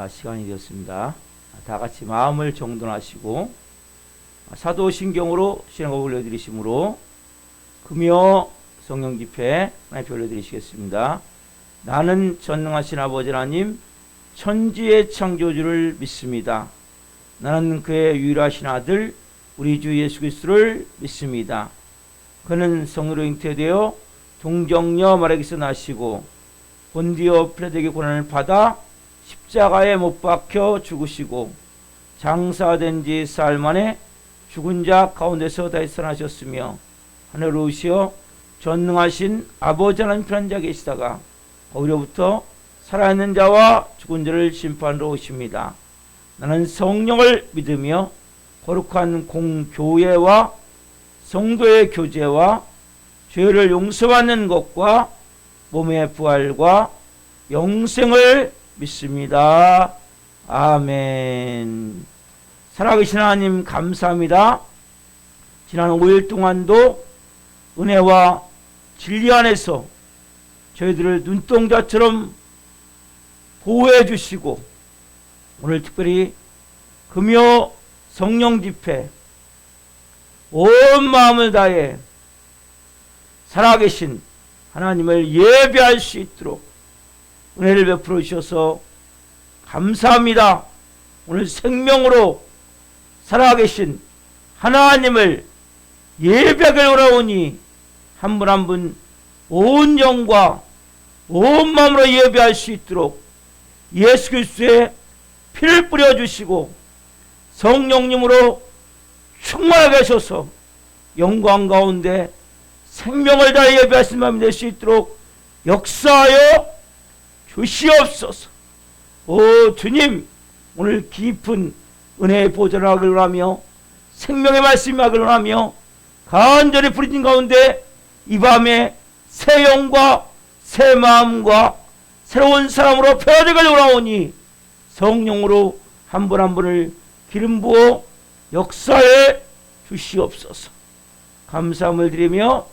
시간이 되었습니다. 다 같이 마음을 정돈하시고 사도신경으로 신앙곡을 올려드리시므로 금요 성령 집회 하나님 올려드리시겠습니다. 나는 전능하신 아버지 하나님 천지의 창조주를 믿습니다. 나는 그의 유일하신 아들 우리 주 예수 그리스도를 믿습니다. 그는 성령으로 잉태되어 동정녀 마리아에게서 나시고 본디오 필라도에게 고난을 받아 십자가에 못 박혀 죽으시고 장사된 지 사흘 만에 죽은 자 가운데서 다시 살아나셨으며 하늘로 오시어 전능하신 아버지 하나님 편한 자 계시다가 거기로부터 살아있는 자와 죽은 자를 심판하러 오십니다. 나는 성령을 믿으며 거룩한 공교회와 성도의 교제와 죄를 용서받는 것과 몸의 부활과 영생을 믿습니다. 아멘. 살아계신 하나님 감사합니다. 지난 5일 동안도 은혜와 진리 안에서 저희들을 눈동자처럼 보호해 주시고 오늘 특별히 금요 성령 집회 온 마음을 다해 살아계신 하나님을 예배할 수 있도록 은혜를 베풀어 주셔서 감사합니다. 오늘 생명으로 살아계신 하나님을 예배하길 원하오니 한 분 한 분 온 영과 온 마음으로 예배할 수 있도록 예수 그리스도의 피를 뿌려주시고 성령님으로 충만하게 하셔서 영광 가운데 생명을 다해 예배하신 마음이 될 수 있도록 역사하여 주시옵소서. 오 주님, 오늘 깊은 은혜의 보좌를 하길 원하며 생명의 말씀을 하길 원하며 간절히 부르짖는 가운데 이 밤에 새 영과 새 마음과 새로운 사람으로 변화되길 원하오니 성령으로 한 분 한 분을 기름 부어 역사해 주시옵소서. 감사함을 드리며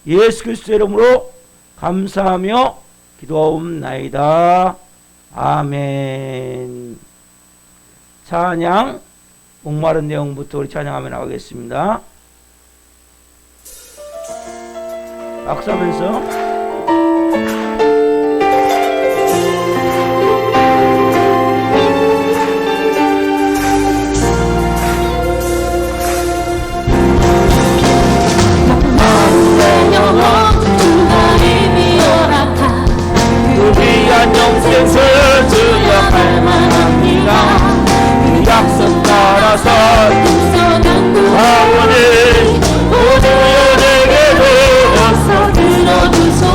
예수 그리스도의 이름으로 감사하며 기도하옵나이다. 아멘. 찬양 목마른 내용부터 우리 찬양하며 나가겠습니다. 박수하면서 영생을 주역할 만합니다. 그 약속 따라서 아버지 모두 내게로 와서 들어주소.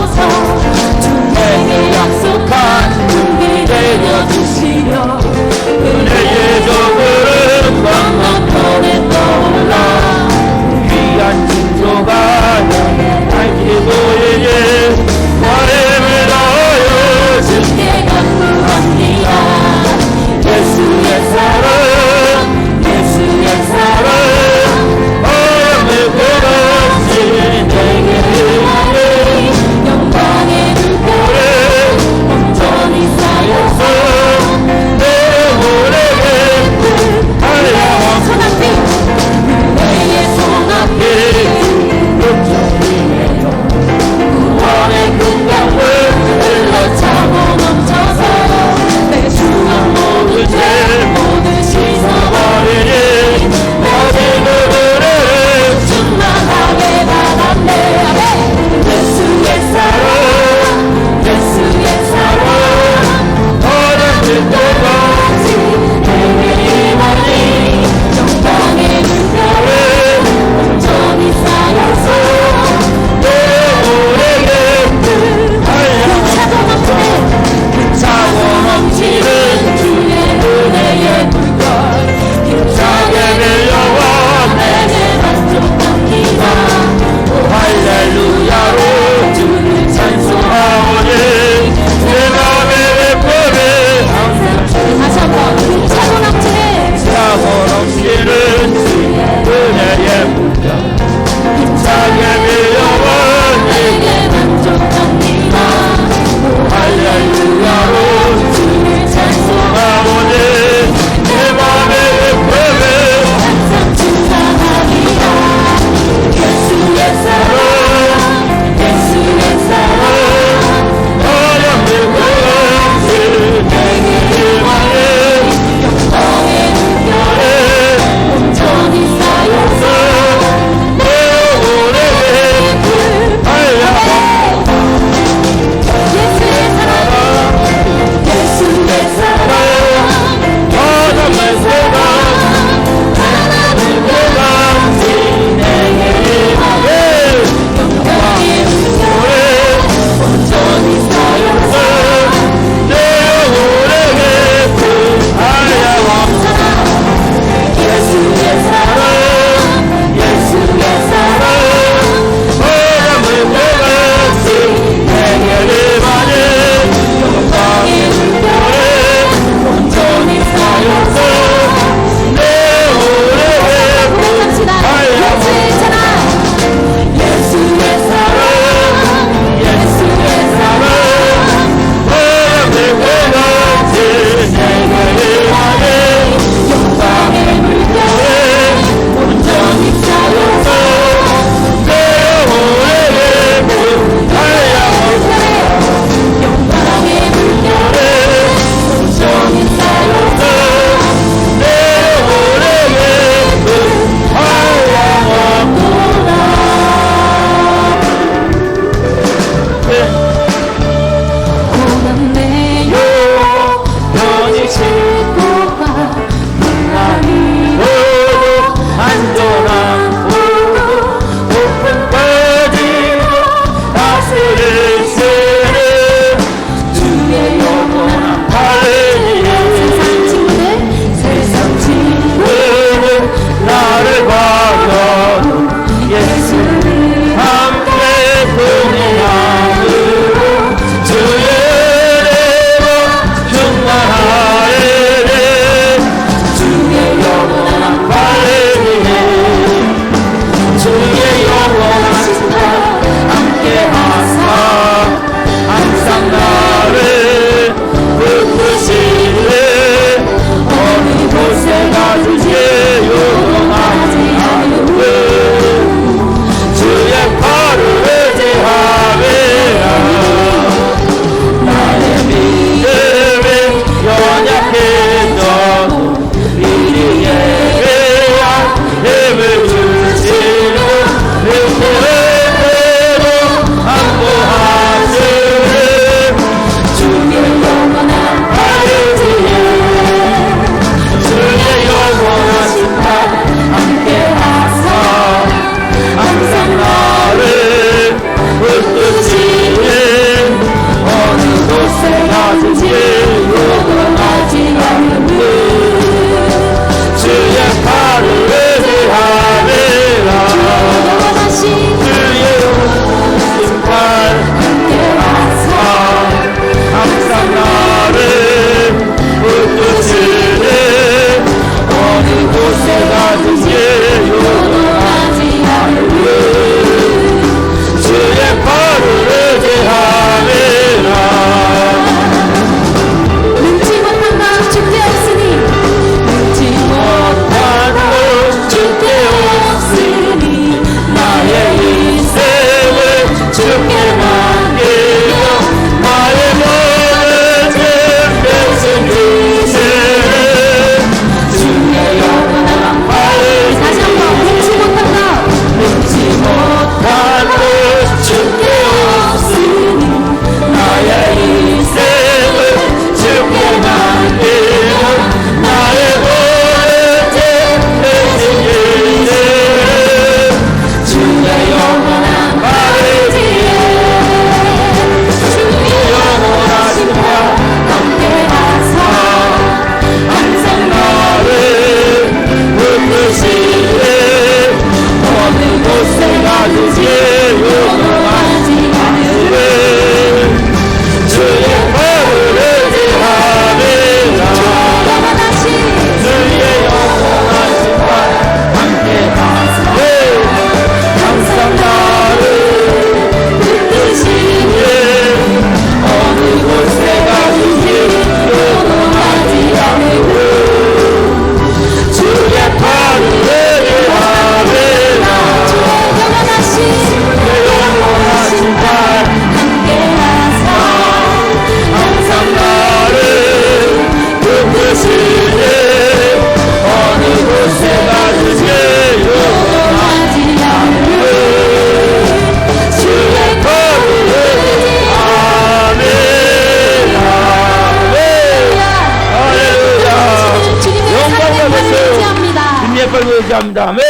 감사합니다. 아멘.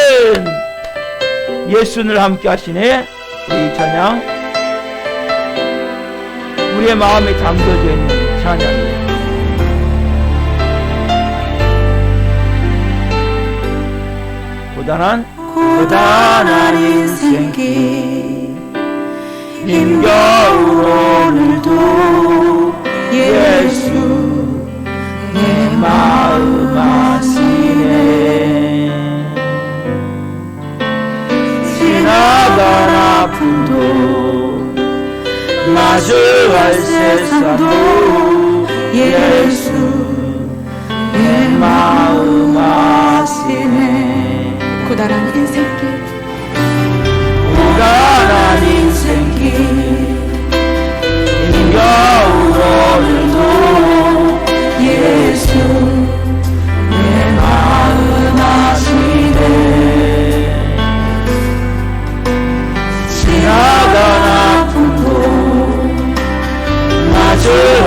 예수를 함께 하시네. 우리 찬양, 우리의 마음에 담겨져 있는 찬양이에요. 고단한 인생길 힘겨운 오늘도 예수 내 마음 아시네. 지나간 아픔도 마주할 세상도 예수 내 마음 아시네. 고단한 인생길 고단한 인생길 힘겨운 오늘도 예수 내 마음 아시네. 지나간 아픔도 마주할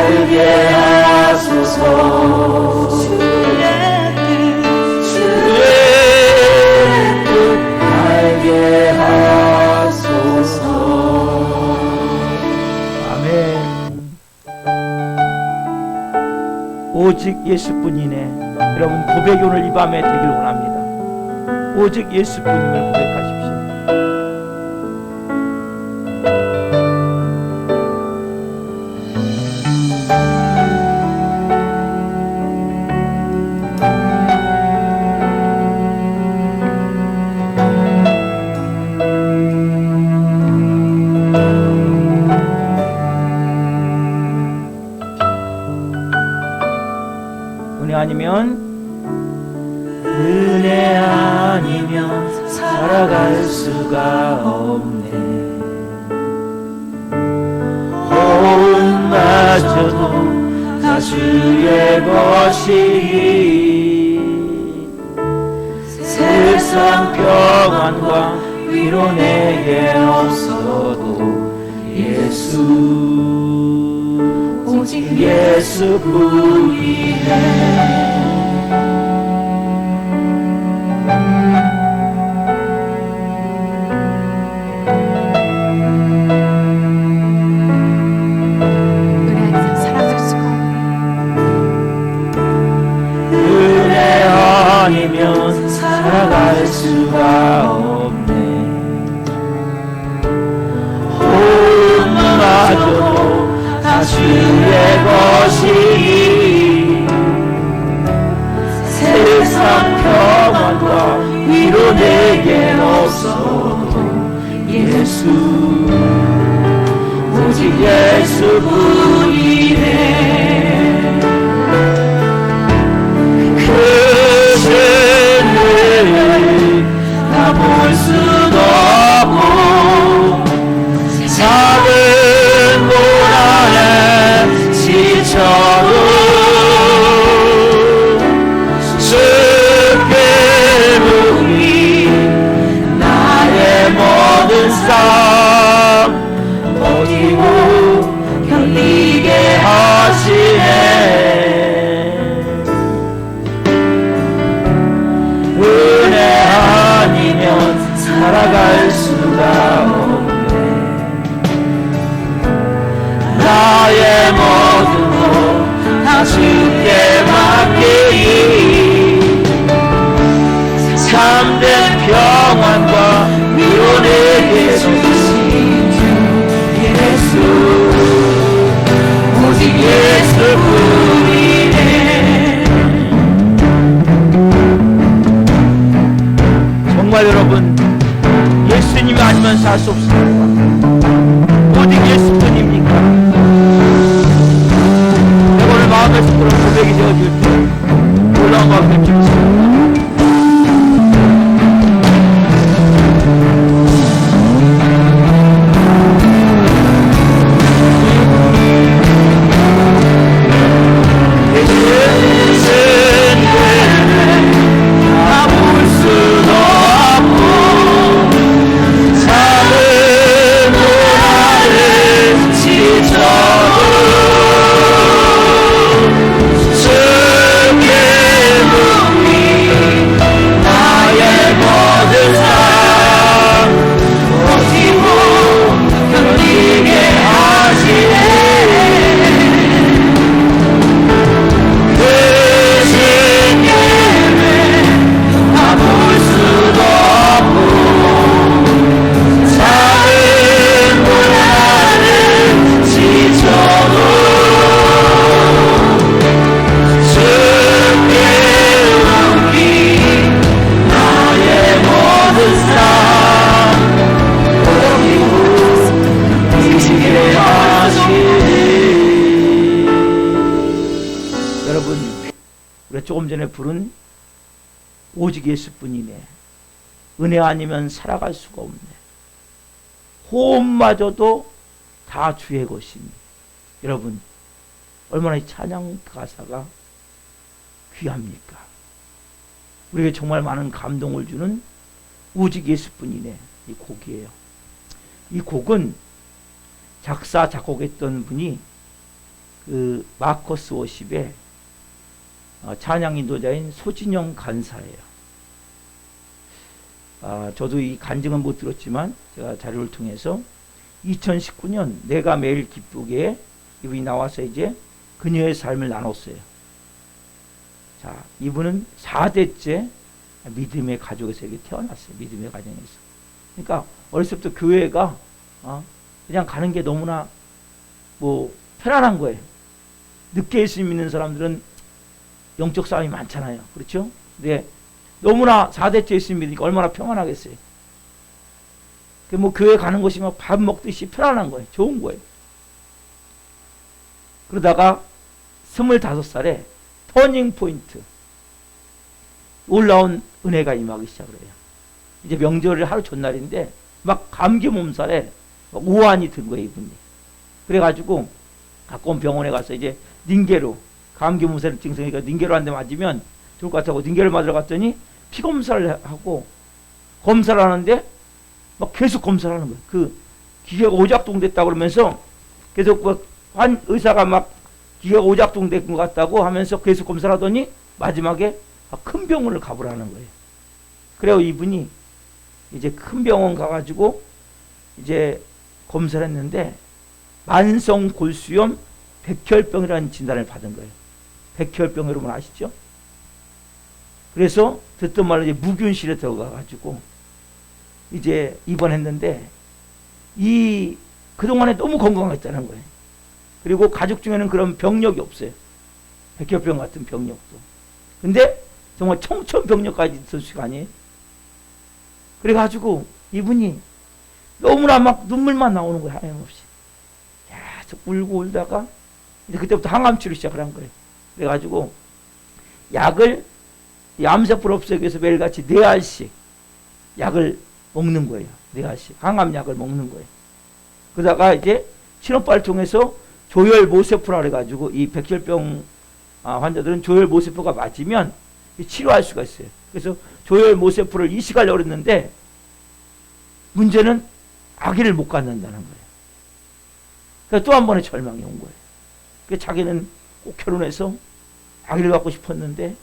알게 하소서. 주의 뜻 알게 하소서. 아멘. 오직 예수뿐이네. 여러분 고백이 오늘 이 밤에 되길 원합니다. 오직 예수뿐임을 고백하십시오. 은혜 아니면 살아갈 수가 없네. 호흡마저도 다 주의 것이. 세상 평안과 위로 내게 없어도 예수, 오직 예수뿐이네. 아니면 살아갈 수가 없네. 호흡마저도 다 주의 것이. 세상 평안과 위로 내겐 없어도 예수, 오직 예수뿐이네. 다 볼 수도 없고 작은 고난에 지쳐도 주께 묵이 나의 모든 삶 버티고 견디게 하시네. 살아갈 수가 없네. 나의 모든 것 다 주께 맡기니 참된 평안과 위로 내게 주신 주 예수, 오직 예수뿐이네. 정말 여러분 예수님이 아니면 살 수 없습니까? 오직 예수뿐입니까? 내가 오늘 마음에서 그런 고백이 되어줄 때 놀라운 마음 느끼겠습니다. 조금 전에 부른 오직 예수뿐이네. 은혜 아니면 살아갈 수가 없네. 호흡마저도 다 주의 것이니. 여러분 얼마나 이 찬양 가사가 귀합니까? 우리에게 정말 많은 감동을 주는 오직 예수뿐이네 이 곡이에요. 이 곡은 작사 작곡했던 분이 그 마커스 워십의 찬양 인도자인 소진영 간사예요. 저도 이 간증은 못 들었지만 제가 자료를 통해서 2019년 내가 매일 기쁘게 이분이 나와서 이제 그녀의 삶을 나눴어요. 자, 이분은 4대째 믿음의 가족에서 이렇게 태어났어요. 믿음의 가정에서. 그러니까 어렸을 때부터 교회가 그냥 가는 게 너무나 뭐 편안한 거예요. 늦게 예수 믿는 사람들은 영적 싸움이 많잖아요. 그렇죠? 근데 너무나 4대째 예수 믿으니까 얼마나 평안하겠어요. 뭐 교회 가는 것이 막 밥 먹듯이 편안한 거예요. 좋은 거예요. 그러다가 25살에 터닝 포인트, 놀라운 은혜가 임하기 시작을 해요. 이제 명절을 하루 전날인데 막 감기 몸살에 막 오한이 든 거예요, 이분이. 그래가지고 가까운 병원에 가서 이제 닌게로, 감기 몸살 증상이니까 닌게로 한 대 맞으면 좋을 것 같다고 닌게를 맞으러 갔더니 피 검사를 하고 검사를 하는데 막 계속 검사를 하는 거예요. 그 기계가 오작동 됐다고 그러면서 계속 한 의사가 막 기계가 오작동 된 것 같다고 하면서 계속 검사를 하더니 마지막에 큰 병원을 가보라는 거예요. 그래서 이분이 이제 큰 병원 가가지고 이제 검사를 했는데 만성 골수염 백혈병이라는 진단을 받은 거예요. 백혈병 여러분 아시죠? 그래서 듣던 말로 이제 무균실에 들어가가지고 이제 입원했는데 그동안에 너무 건강했다는 거예요. 그리고 가족 중에는 그런 병력이 없어요. 백혈병 같은 병력도. 근데 정말 청천벽력까지 있을 수가 아니에요. 그래가지고 이분이 너무나 막 눈물만 나오는 거예요. 하염없이. 계속 울고 울다가 이제 그때부터 항암치료 시작을 한 거예요. 그래가지고 약을 암세포를 없애기 위해서 매일같이 4알씩 약을 먹는 거예요. 4알씩 항암약을 먹는 거예요. 그러다가 이제 친오빠를 통해서 조혈모세포라 그래가지고 이 백혈병 환자들은 조혈모세포가 맞으면 치료할 수가 있어요. 그래서 조혈모세포를 이식하려고 그랬는데 문제는 아기를 못 갖는다는 거예요. 그래서 또 한 번의 절망이 온 거예요. 그래서 자기는 꼭 결혼해서 아기를 갖고 싶었는데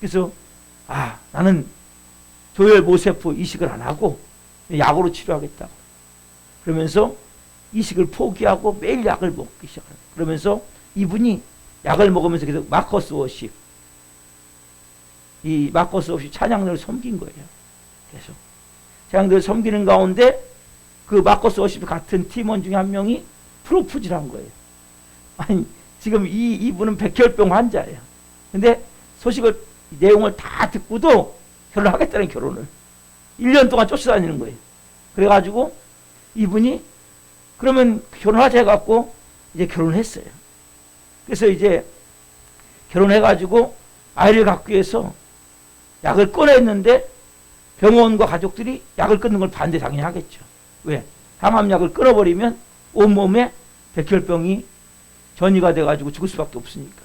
그래서 나는 조혈모세포 이식을 안 하고 약으로 치료하겠다고 그러면서 이식을 포기하고 매일 약을 먹기 시작합니다. 그러면서 이분이 약을 먹으면서 계속 마커스 워십, 이 마커스 워십 찬양들을 섬긴 거예요. 계속 찬양들을 섬기는 가운데 그 마커스 워십 같은 팀원 중에 한 명이 프로포즈를 한 거예요. 아니 지금 이분은 백혈병 환자예요. 근데 소식을 내용을 다 듣고도 결혼하겠다는 결혼을 1년 동안 쫓아다니는 거예요. 그래가지고 이분이 그러면 결혼하자 해갖고 이제 결혼을 했어요. 그래서 이제 결혼해가지고 아이를 갖기 위해서 약을 꺼냈는데 병원과 가족들이 약을 끊는 걸 반대 당연히 하겠죠. 왜? 항암약을 끊어버리면 온몸에 백혈병이 전이가 돼가지고 죽을 수밖에 없으니까.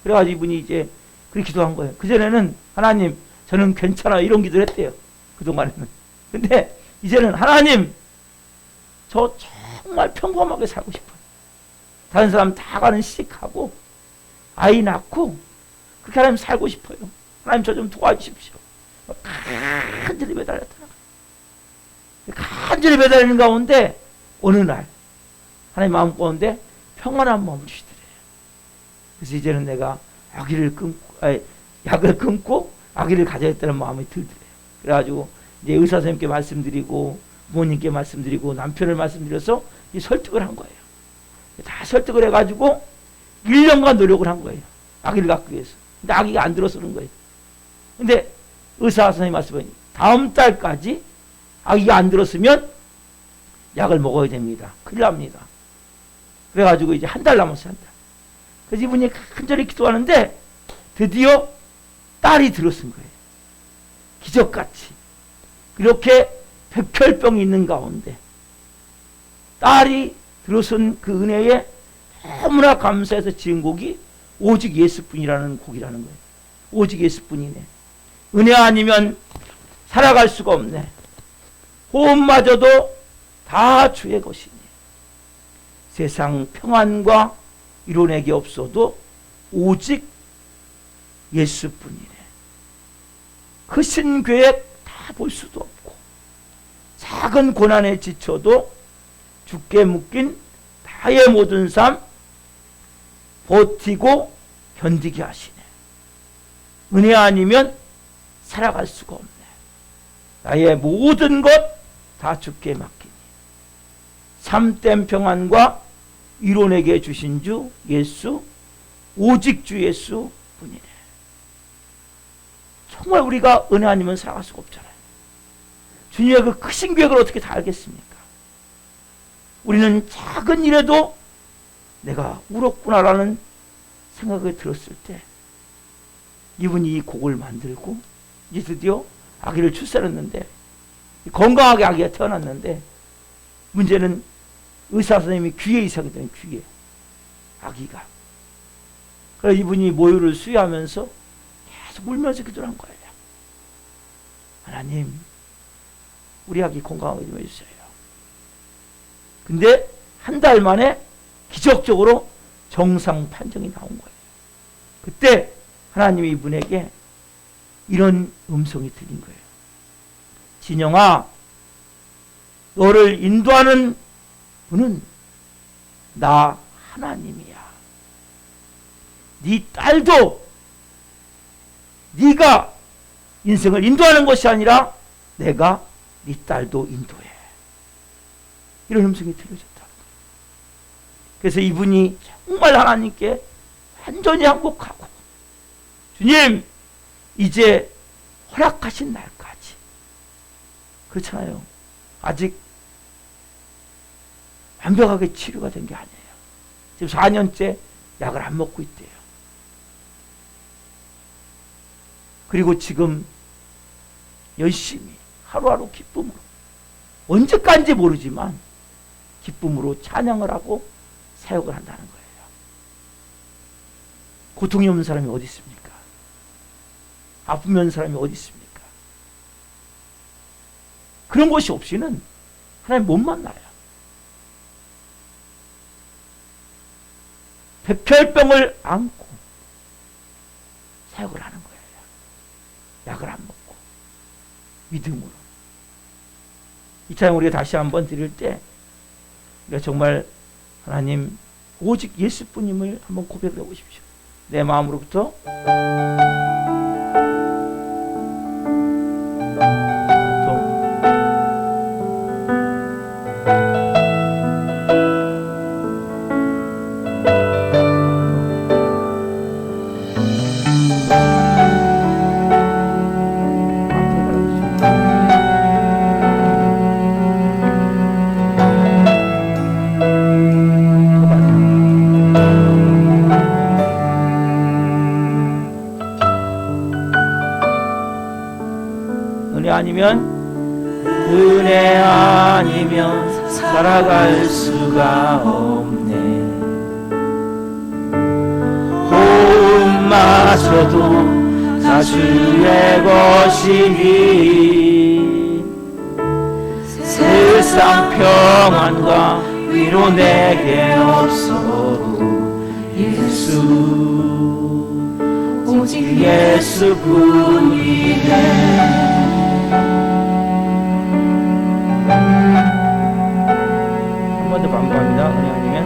그래가지고 이분이 이제 그렇게 기도한 거예요. 그전에는 하나님 저는 괜찮아 이런 기도를 했대요. 그동안에는. 근데 이제는 하나님 저 정말 평범하게 살고 싶어요. 다른 사람 다 가는 시집가고 아이 낳고 그렇게 하나님 살고 싶어요. 하나님 저 좀 도와주십시오. 간절히 매달렸더라. 간절히 매달리는 가운데 어느 날 하나님 마음 가운데 평안한 마음을 주시더래요. 그래서 이제는 내가 약을 끊고 아기를 가져야겠다는 마음이 들더래요. 그래가지고 이제 의사 선생님께 말씀드리고 부모님께 말씀드리고 남편을 말씀드려서 설득을 한 거예요. 다 설득을 해가지고 1년간 노력을 한 거예요. 아기를 갖기 위해서. 근데 아기가 안 들어서는 거예요. 근데 의사 선생님 말씀은 다음 달까지 아기가 안 들었으면 약을 먹어야 됩니다. 큰일 납니다. 그래가지고 이제 한 달 남았어요. 한 달. 그래서 이분이 간절히 기도하는데 드디어 딸이 들어선 거예요. 기적같이. 그렇게 백혈병이 있는 가운데 딸이 들어선 그 은혜에 너무나 감사해서 지은 곡이 오직 예수뿐이라는 곡이라는 거예요. 오직 예수뿐이네. 은혜 아니면 살아갈 수가 없네. 호흡마저도 다 주의 것이니 세상 평안과 이론에게 없어도 오직 예수뿐이래. 그 신계획 다 볼 수도 없고 작은 고난에 지쳐도 주께 묶인 나의 모든 삶 버티고 견디게 하시네. 은혜 아니면 살아갈 수가 없네. 나의 모든 것 다 주께 맡기니 참된 평안과 이론에게 주신 주 예수, 오직 주 예수 뿐이네. 정말 우리가 은혜 아니면 살아갈 수가 없잖아요. 주님의 그 크신 계획을 어떻게 다 알겠습니까? 우리는 작은 일에도 내가 울었구나라는 생각이 들었을 때 이분이 이 곡을 만들고 이제 드디어 아기를 출산했는데 건강하게 아기가 태어났는데 문제는 의사 선생님이 귀에 이상이 되는 귀에 아기가. 그래서 이분이 모유를 수유하면서 계속 울면서 기도를 한 거예요. 하나님, 우리 아기 건강하게 좀 해주세요. 근데 한 달 만에 기적적으로 정상 판정이 나온 거예요. 그때 하나님이 이분에게 이런 음성이 들린 거예요. 진영아, 너를 인도하는 분은 나 하나님이야. 네 딸도 네가 인생을 인도하는 것이 아니라 내가 네 딸도 인도해. 이런 음성이 들려졌다. 그래서 이분이 정말 하나님께 완전히 항복하고 주님, 이제 허락하신 날까지. 그렇잖아요. 아직 완벽하게 치료가 된 게 아니에요. 지금 4년째 약을 안 먹고 있대요. 그리고 지금 열심히 하루하루 기쁨으로, 언제까지인지 모르지만 기쁨으로 찬양을 하고 사역을 한다는 거예요. 고통이 없는 사람이 어디 있습니까? 아픔이 없는 사람이 어디 있습니까? 그런 것이 없이는 하나님 못 만나요. 백혈병을 안고 사역을 하는 거예요. 약을 안 먹고 믿음으로. 이 찬양 우리가 다시 한번 드릴 때 우리가 정말 하나님 오직 예수뿐임을 한번 고백해 보십시오. 내 마음으로부터 은혜 아니면 살아갈 수가 없네. 호흡마저도 다 주의 것이니 세상 평안과 위로 내게 없어도 예수, 오직 예수뿐이네. 반갑습니다. 은혜 아니면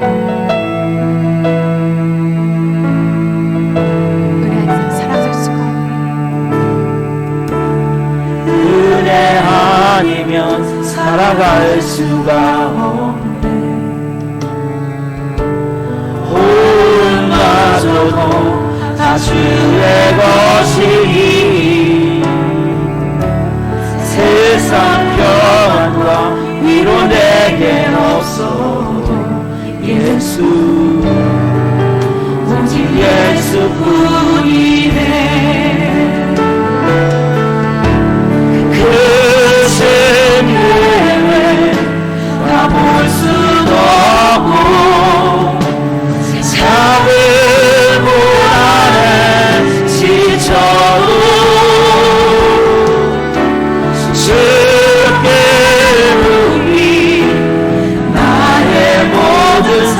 사라질 수가 없네. 은혜 아니면 살아갈 수가 없네. 호흡마저도 다 주의 것이니 세상 평안과 위로 내겐 없어도 예수, 오직 예수뿐이네. 그 생명을 다 볼 수도 없고 세상을 고난에 지쳐도 모든 삶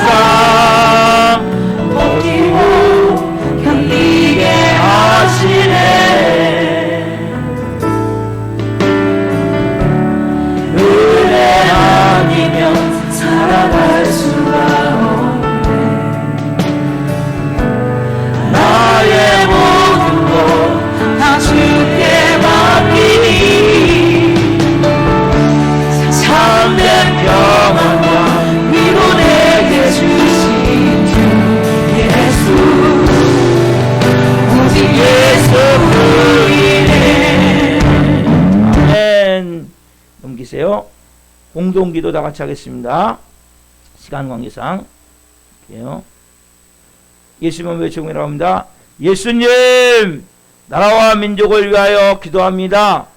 공동기도 다 같이 하겠습니다. 시간 관계상. 할게요. 예수님은 외치고 합니다. 예수님, 나라와 민족을 위하여 기도합니다.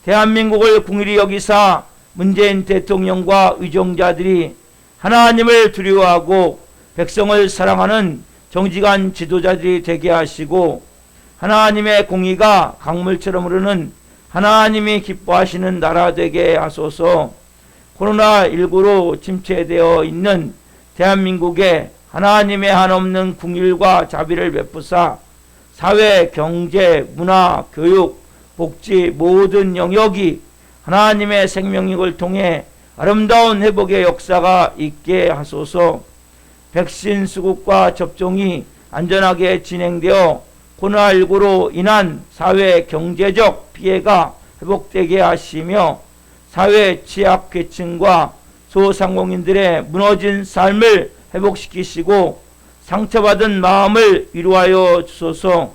대한민국을 궁일이 여기사 문재인 대통령과 의정자들이 하나님을 두려워하고 백성을 사랑하는 정직한 지도자들이 되게 하시고 하나님의 공의가 강물처럼 흐르는 하나님이 기뻐하시는 나라 되게 하소서. 코로나19로 침체되어 있는 대한민국에 하나님의 한없는 궁일과 자비를 베푸사 사회, 경제, 문화, 교육, 복지 모든 영역이 하나님의 생명력을 통해 아름다운 회복의 역사가 있게 하소서. 백신 수급과 접종이 안전하게 진행되어 코로나19로 인한 사회 경제적 피해가 회복되게 하시며 사회 취약계층과 소상공인들의 무너진 삶을 회복시키시고 상처받은 마음을 위로하여 주소서.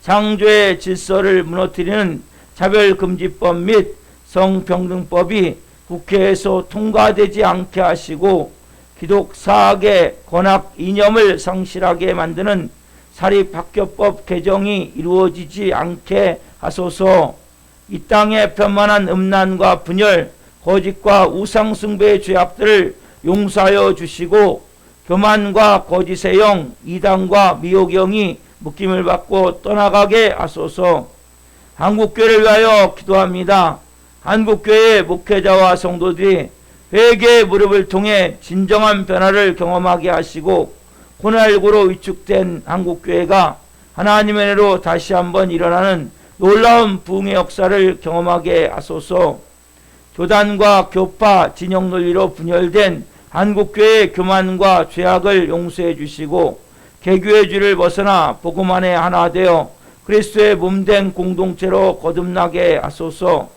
창조의 질서를 무너뜨리는 차별금지법 및 성평등법이 국회에서 통과되지 않게 하시고 기독사학의 권학 이념을 상실하게 만드는 사립학교법 개정이 이루어지지 않게 하소서. 이 땅에 편만한 음란과 분열, 거짓과 우상숭배의 죄악들을 용서하여 주시고 교만과 거짓의 영, 이단과 미혹의 영이 묶임을 받고 떠나가게 하소서. 한국교회를 위하여 기도합니다. 한국교회의 목회자와 성도들이 회개의 무릎을 통해 진정한 변화를 경험하게 하시고 코로나19로 위축된 한국교회가 하나님의 은혜로 다시 한번 일어나는 놀라운 부흥의 역사를 경험하게 하소서. 교단과 교파, 진영 논리로 분열된 한국교회의 교만과 죄악을 용서해 주시고 개교의 줄을 벗어나 복음 안에 하나 되어 그리스도의 몸된 공동체로 거듭나게 하소서.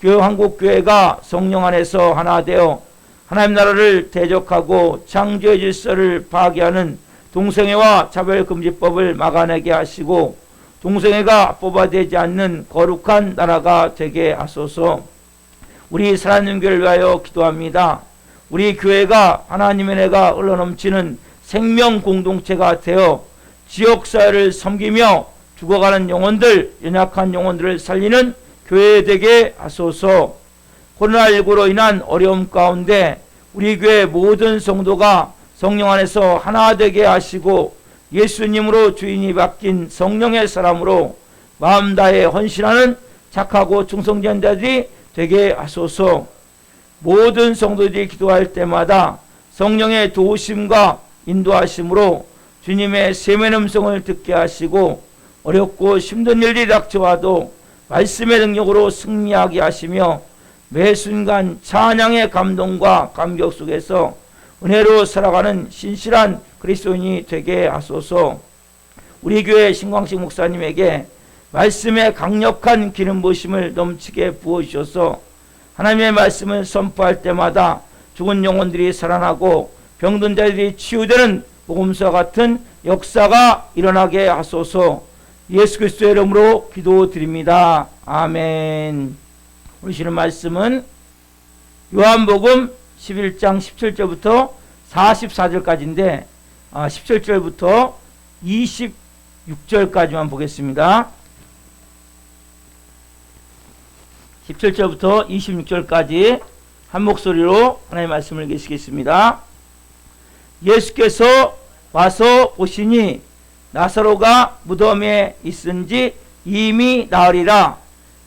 한국교회가 성령 안에서 하나 되어 하나님 나라를 대적하고 창조의 질서를 파괴하는 동성애와 차별금지법을 막아내게 하시고 동성애가 뽑아되지 않는 거룩한 나라가 되게 하소서. 우리 사랑하는 교회를 위하여 기도합니다. 우리 교회가 하나님의 은혜가 흘러넘치는 생명 공동체가 되어 지역사회를 섬기며 죽어가는 영혼들, 연약한 영혼들을 살리는 교회 되게 하소서. 코로나19로 인한 어려움 가운데 우리 교회 모든 성도가 성령 안에서 하나 되게 하시고 예수님으로 주인이 바뀐 성령의 사람으로 마음 다해 헌신하는 착하고 충성된 자들이 되게 하소서. 모든 성도들이 기도할 때마다 성령의 도우심과 인도하심으로 주님의 세면 음성을 듣게 하시고 어렵고 힘든 일이 닥쳐와도 말씀의 능력으로 승리하게 하시며 매 순간 찬양의 감동과 감격 속에서 은혜로 살아가는 신실한 그리스도인이 되게 하소서. 우리 교회 신광식 목사님에게 말씀의 강력한 기름 부으심을 넘치게 부어주셔서 하나님의 말씀을 선포할 때마다 죽은 영혼들이 살아나고 병든 자들이 치유되는 복음서와 같은 역사가 일어나게 하소서. 예수 그리스도의 이름으로 기도드립니다. 아멘. 오늘 주시는 말씀은 요한복음 11장 17절부터 44절까지인데 17절부터 26절까지만 보겠습니다. 17절부터 26절까지 한 목소리로 하나님의 말씀을 읽으시겠습니다. 예수께서 와서 보시니 나사로가 무덤에 있은지 이미 나으리라.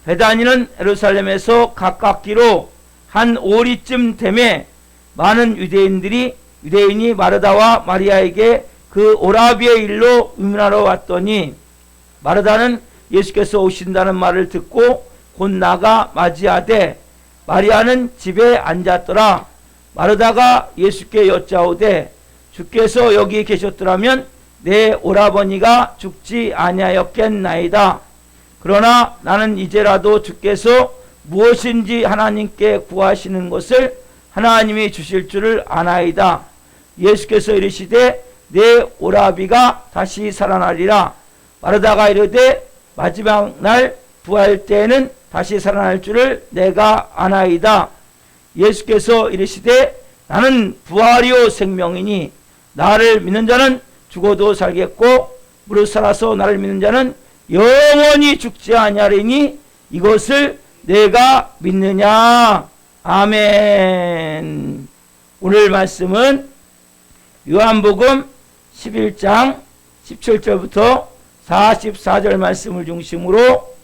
베다니는 예루살렘에서 가깝기로 한 오리쯤 되매 많은 유대인이 마르다와 마리아에게 그 오라비의 일로 의문하러 왔더니 마르다는 예수께서 오신다는 말을 듣고 곧 나가 맞이하되 마리아는 집에 앉았더라. 마르다가 예수께 여짜오되 주께서 여기 계셨더라면 내 오라버니가 죽지 아니하였겠나이다. 그러나 나는 이제라도 주께서 무엇인지 하나님께 구하시는 것을 하나님이 주실 줄을 아나이다. 예수께서 이르시되 내 오라비가 다시 살아나리라. 마르다가 이르되 마지막 날 부활 때에는 다시 살아날 줄을 내가 아나이다. 예수께서 이르시되 나는 부활이요 생명이니 나를 믿는 자는 죽어도 살겠고 무릇 살아서 나를 믿는 자는 영원히 죽지 아니하리니 이것을 내가 믿느냐. 아멘. 오늘 말씀은 요한복음 11장 17절부터 44절 말씀을 중심으로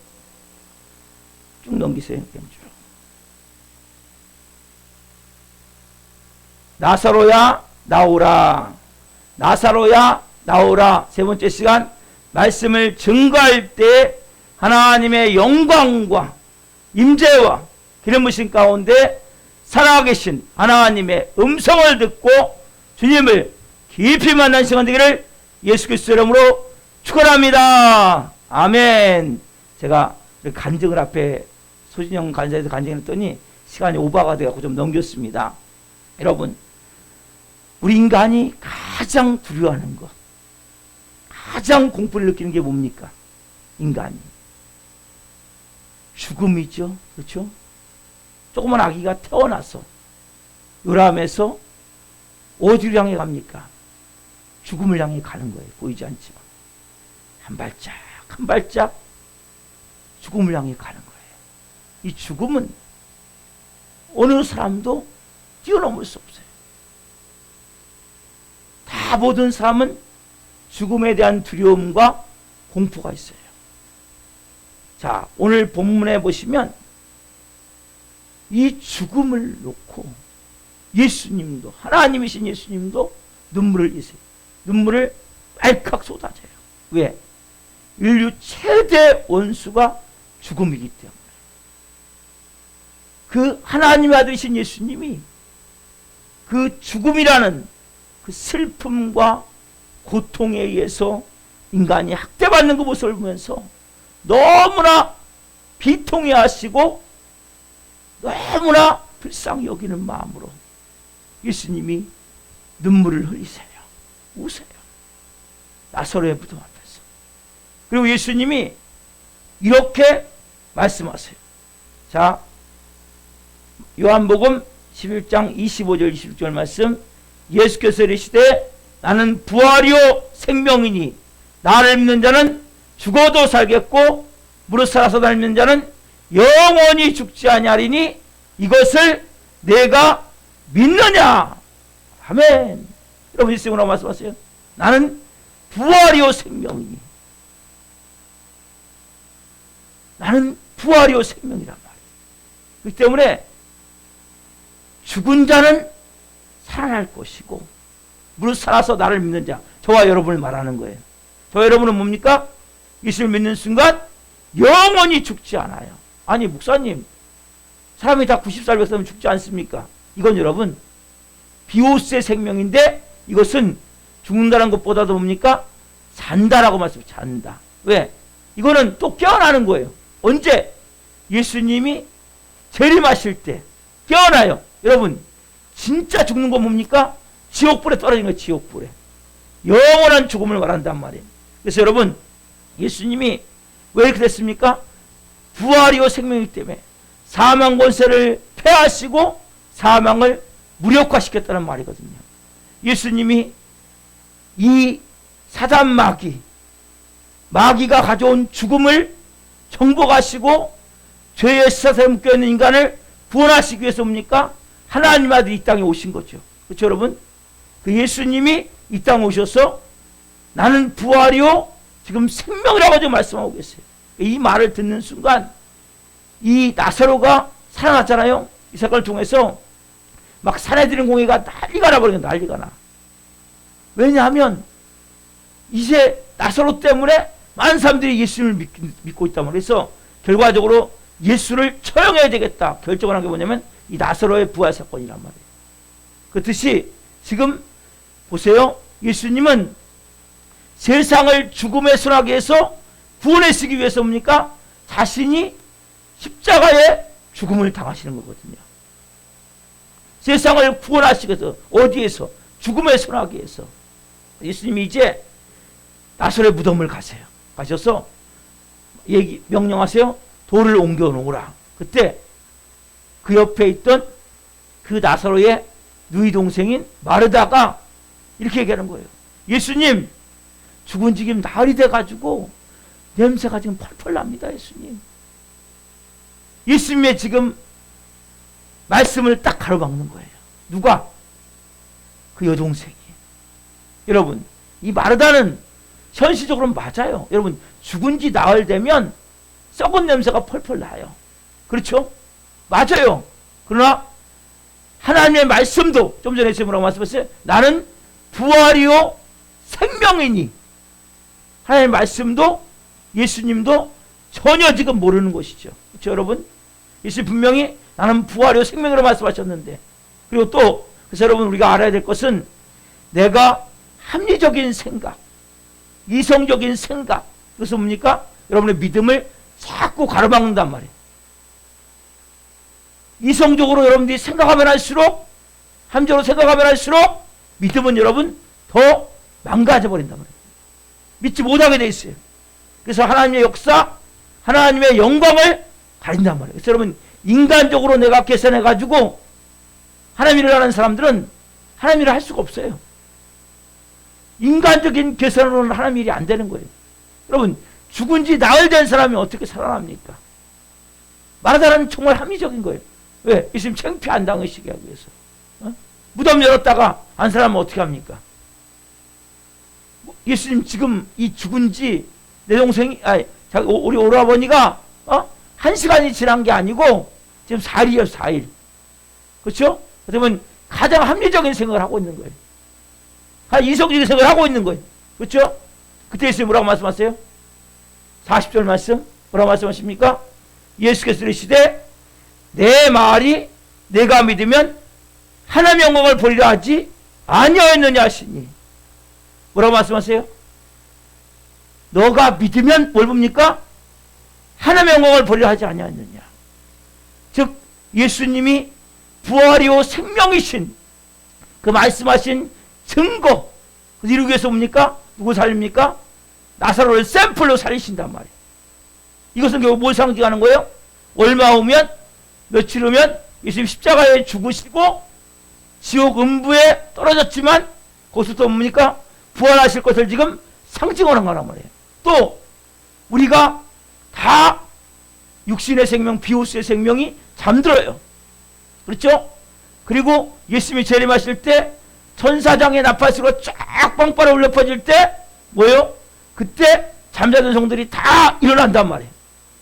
쭉 넘기세요. 나사로야 나오라. 나사로야 나오라. 세 번째 시간 말씀을 증거할 때 하나님의 영광과 임재와 기름 부으신 가운데 살아계신 하나님의 음성을 듣고 주님을 깊이 만난 시간 되기를 예수 그리스도 이름으로 축원합니다. 아멘. 제가 간증을 앞에 소진영 간사에서 간증했더니 시간이 오버가 돼서 좀 넘겼습니다. 여러분, 우리 인간이 가장 두려워하는 것, 가장 공포를 느끼는 게 뭡니까? 인간이 죽음이죠. 그렇죠? 조그만 아기가 태어나서 요람에서 어디로 향해 갑니까? 죽음을 향해 가는 거예요. 보이지 않지만 한 발짝 한 발짝 죽음을 향해 가는 거예요. 이 죽음은 어느 사람도 뛰어넘을 수 없어요. 다 모든 사람은 죽음에 대한 두려움과 공포가 있어요. 자, 오늘 본문에 보시면 이 죽음을 놓고 예수님도, 하나님이신 예수님도 눈물을 흘리세요. 눈물을 알칵 쏟아져요. 왜? 인류 최대 원수가 죽음이기 때문에. 그 하나님의 아들이신 예수님이 그 죽음이라는 그 슬픔과 고통에 의해서 인간이 학대받는 그 모습을 보면서 너무나 비통해 하시고 너무나 불쌍히 여기는 마음으로 예수님이 눈물을 흘리세요. 우세요. 나사로의 무덤 앞에서. 그리고 예수님이 이렇게 말씀하세요. 자, 요한복음 11장 25절 26절 말씀. 예수께서 이르시되 나는 부활이요 생명이니 나를 믿는 자는 죽어도 살겠고 무릇 살아서 나를 믿는 자는 영원히 죽지 아니하리니 이것을 내가 믿느냐. 아멘. 여러분 예수님으로 말씀하세요. 나는 부활이요 생명이니. 나는 부활이요 생명이란 말이에요. 그렇기 때문에 죽은 자는 살아날 것이고 무릇 살아서 나를 믿는 자, 저와 여러분을 말하는 거예요. 저와 여러분은 뭡니까? 예수를 믿는 순간 영원히 죽지 않아요. 아니 목사님, 사람이 다 90살 100살이면 죽지 않습니까? 이건 여러분 비오스의 생명인데 이것은 죽는다는 것보다도 뭡니까? 산다라고 말씀해요. 잔다. 왜? 이거는 또 깨어나는 거예요. 언제? 예수님이 재림하실 때 깨어나요. 여러분 진짜 죽는 건 뭡니까? 지옥불에 떨어지는 거예요. 지옥불에. 영원한 죽음을 말한단 말이에요. 그래서 여러분 예수님이 왜 이렇게 됐습니까? 부활이요 생명이기 때문에 사망 권세를 폐하시고 사망을 무력화시켰다는 말이거든요. 예수님이 이 사단 마귀가 가져온 죽음을 정복하시고 죄의 시사에 묶여있는 인간을 구원하시기 위해서 뭡니까? 하나님 아들이 이 땅에 오신 거죠. 그렇죠 여러분? 그 예수님이 이 땅에 오셔서 나는 부활이요 지금 생명이라고 지금 말씀하고 계세요. 이 말을 듣는 순간 이 나사로가 살아났잖아요. 이 사건을 통해서 막 산에들은 공회가 난리가 나버리는 난리가 나. 왜냐하면 이제 나사로 때문에 많은 사람들이 예수님을 믿고 있단 말이에요. 그래서 결과적으로 예수를 처형해야 되겠다 결정을 한 게 뭐냐면 이 나사로의 부활 사건이란 말이에요. 그렇듯이 지금 보세요. 예수님은 세상을 죽음의 소나기에서 구원하시기 위해서 뭡니까? 자신이 십자가에 죽음을 당하시는 거거든요. 세상을 구원하시기 위해서 어디에서? 죽음의 소나기에서. 예수님이 이제 나사로의 무덤을 가세요. 가셔서 명령하세요. 돌을 옮겨 놓으라. 그때 그 옆에 있던 그 나사로의 누이 동생인 마르다가 이렇게 얘기하는 거예요. 예수님, 죽은 지 지금 나흘이 돼가지고 냄새가 지금 펄펄 납니다. 예수님. 예수님의 지금 말씀을 딱 가로막는 거예요. 누가? 그 여동생이. 여러분, 이 마르다는 현실적으로는 맞아요. 여러분, 죽은 지 나흘 되면 썩은 냄새가 펄펄 나요. 그렇죠? 맞아요. 그러나 하나님의 말씀도 좀 전에 제가 뭐라고 말씀하셨어요? 나는 부활이요 생명이니. 하나님의 말씀도 예수님도 전혀 지금 모르는 것이죠. 그렇죠, 여러분? 예수님 분명히 나는 부활이요 생명이라고 말씀하셨는데, 그리고 또 그래서 여러분 우리가 알아야 될 것은 내가 합리적인 생각, 이성적인 생각, 그것은 뭡니까? 여러분의 믿음을 자꾸 가로막는단 말이에요. 이성적으로 여러분들이 생각하면 할수록, 함정으로 생각하면 할수록 믿음은 여러분 더 망가져 버린단 말이에요. 믿지 못하게 돼 있어요. 그래서 하나님의 역사, 하나님의 영광을 가린단 말이에요. 그래서 여러분 인간적으로 내가 계산해 가지고 하나님 일을 하는 사람들은 하나님 일을 할 수가 없어요. 인간적인 계산으로는 하나님 일이 안 되는 거예요. 여러분, 죽은 지 나흘 된 사람이 어떻게 살아납니까? 마르다는 정말 합리적인 거예요. 왜? 예수님 창피 안 당하시게 하기 위해서. 무덤 열었다가 안 살아나면 어떻게 합니까? 예수님 지금 이 죽은 지 내 동생이, 우리 오라버니가 1시간이 지난 게 아니고 지금 4일이에요, 4일. 그렇죠? 그러면 가장 합리적인 생각을 하고 있는 거예요. 이성적인 생각을 하고 있는 거예요. 그렇죠? 그때 예수님 뭐라고 말씀하세요? 40절 말씀 뭐라고 말씀하십니까? 예수께서 이르시되 내 말이 내가 믿으면 하나님의 영광을 보리라 하지 아니하였느냐 하시니. 뭐라고 말씀하세요? 너가 믿으면 뭘 봅니까? 하나님의 영광을 보리라 하지 아니하였느냐. 즉 예수님이 부활이요 생명이신 그 말씀하신 증거 이루기 위해서 뭡니까? 누구 살립니까? 나사로를 샘플로 살리신단 말이에요. 이것은 결국 뭘 상징하는 거예요? 얼마 후면 며칠 후면 예수님 십자가에 죽으시고 지옥 음부에 떨어졌지만 거기서 또 뭡니까? 부활하실 것을 지금 상징하는 거란 말이에요. 또 우리가 다 육신의 생명, 비우스의 생명이 잠들어요. 그렇죠? 그리고 예수님이 재림하실 때 천사장의 나팔소리가 쫙 빵빠라 울려 퍼질 때 뭐예요? 그때 잠자던 성들이 다 일어난단 말이에요.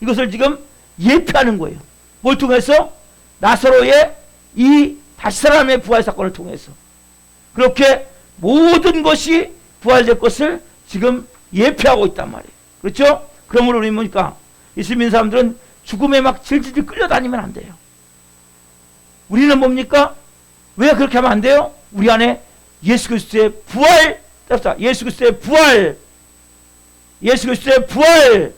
이것을 지금 예표하는 거예요. 뭘 통해서? 나사로의 이 다시 살아남의 부활 사건을 통해서. 그렇게 모든 것이 부활될 것을 지금 예표하고 있단 말이에요. 그렇죠? 그러므로 우리 뭐니까 예수 믿는 사람들은 죽음에 막 질질 끌려다니면 안 돼요. 우리는 뭡니까? 왜 그렇게 하면 안 돼요? 우리 안에 예수 그리스도의 부활, 예수 그리스도의 부활, 예수 그리스도의 부활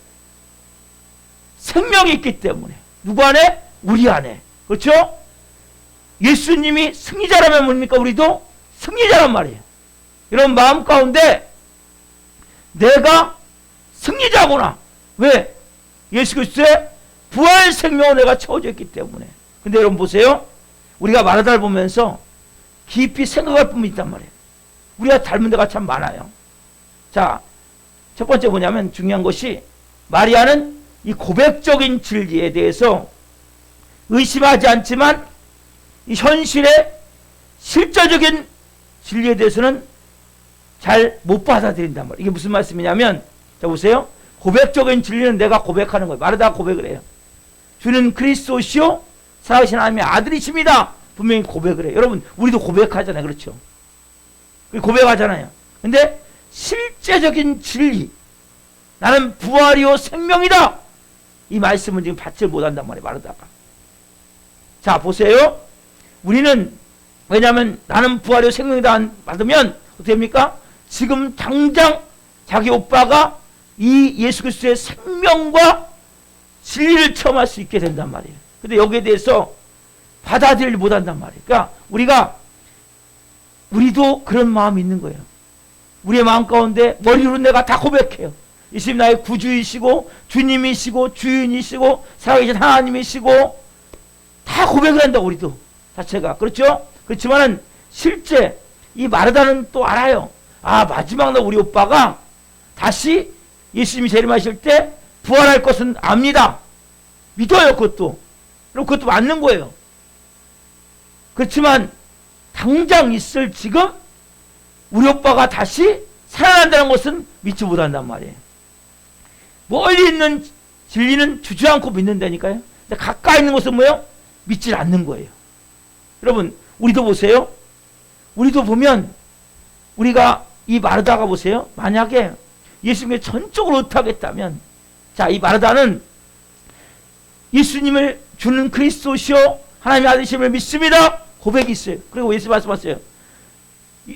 생명이 있기 때문에. 누구 안에? 우리 안에. 그렇죠? 예수님이 승리자라면 뭡니까? 우리도 승리자란 말이에요. 이런 마음 가운데 내가 승리자구나. 왜? 예수 그리스도의 부활 생명을 내가 채워져 있기 때문에. 근데 여러분 보세요. 우리가 마르다를 보면서 깊이 생각할 부분이 있단 말이에요. 우리가 닮은 데가 참 많아요. 자, 첫 번째 뭐냐면 중요한 것이 마리아는 이 고백적인 진리에 대해서 의심하지 않지만 이 현실의 실제적인 진리에 대해서는 잘 못 받아들인단 말이에요. 이게 무슨 말씀이냐면, 자 보세요. 고백적인 진리는 내가 고백하는 거예요. 마르다가 고백을 해요. 주는 그리스도시요 살아계신 하나님의 아들이십니다. 분명히 고백을 해요. 여러분 우리도 고백하잖아요. 그렇죠? 고백하잖아요. 근데 실제적인 진리, 나는 부활이요 생명이다, 이 말씀은 지금 받지 못한단 말이에요. 마르다가. 자 보세요. 우리는 왜냐하면 나는 부활이요 생명이다 받으면 어떻게 됩니까? 지금 당장 자기 오빠가 이 예수 그리스도의 생명과 진리를 체험할 수 있게 된단 말이에요. 근데 여기에 대해서 받아들이지 못한단 말이에요. 그러니까 우리도 그런 마음이 있는 거예요. 우리의 마음 가운데 머리로 내가 다 고백해요. 예수님 나의 구주이시고 주님이시고 주인이시고 살아계신 하나님이시고 다 고백을 한다고 우리도. 자체가. 그렇죠? 그렇지만은 실제 이 마르다는 또 알아요. 아, 마지막 날 우리 오빠가 다시 예수님이 재림하실 때 부활할 것은 압니다. 믿어요, 그것도. 그럼 그것도 맞는 거예요. 그렇지만 당장 있을 지금 우리 오빠가 다시 살아난다는 것은 믿지 못한단 말이에요. 멀리 있는 진리는 주저앉고 믿는다니까요. 근데 가까이 있는 것은 뭐예요? 믿지 않는 거예요. 여러분, 우리도 보세요. 우리도 보면 우리가 이 마르다가 보세요. 만약에 예수님을 전적으로 의탁했다면, 자, 이 마르다는 예수님을 주는 그리스도시요 하나님의 아들이심을 믿습니다. 고백이 있어요. 그리고 예수 말씀하세요.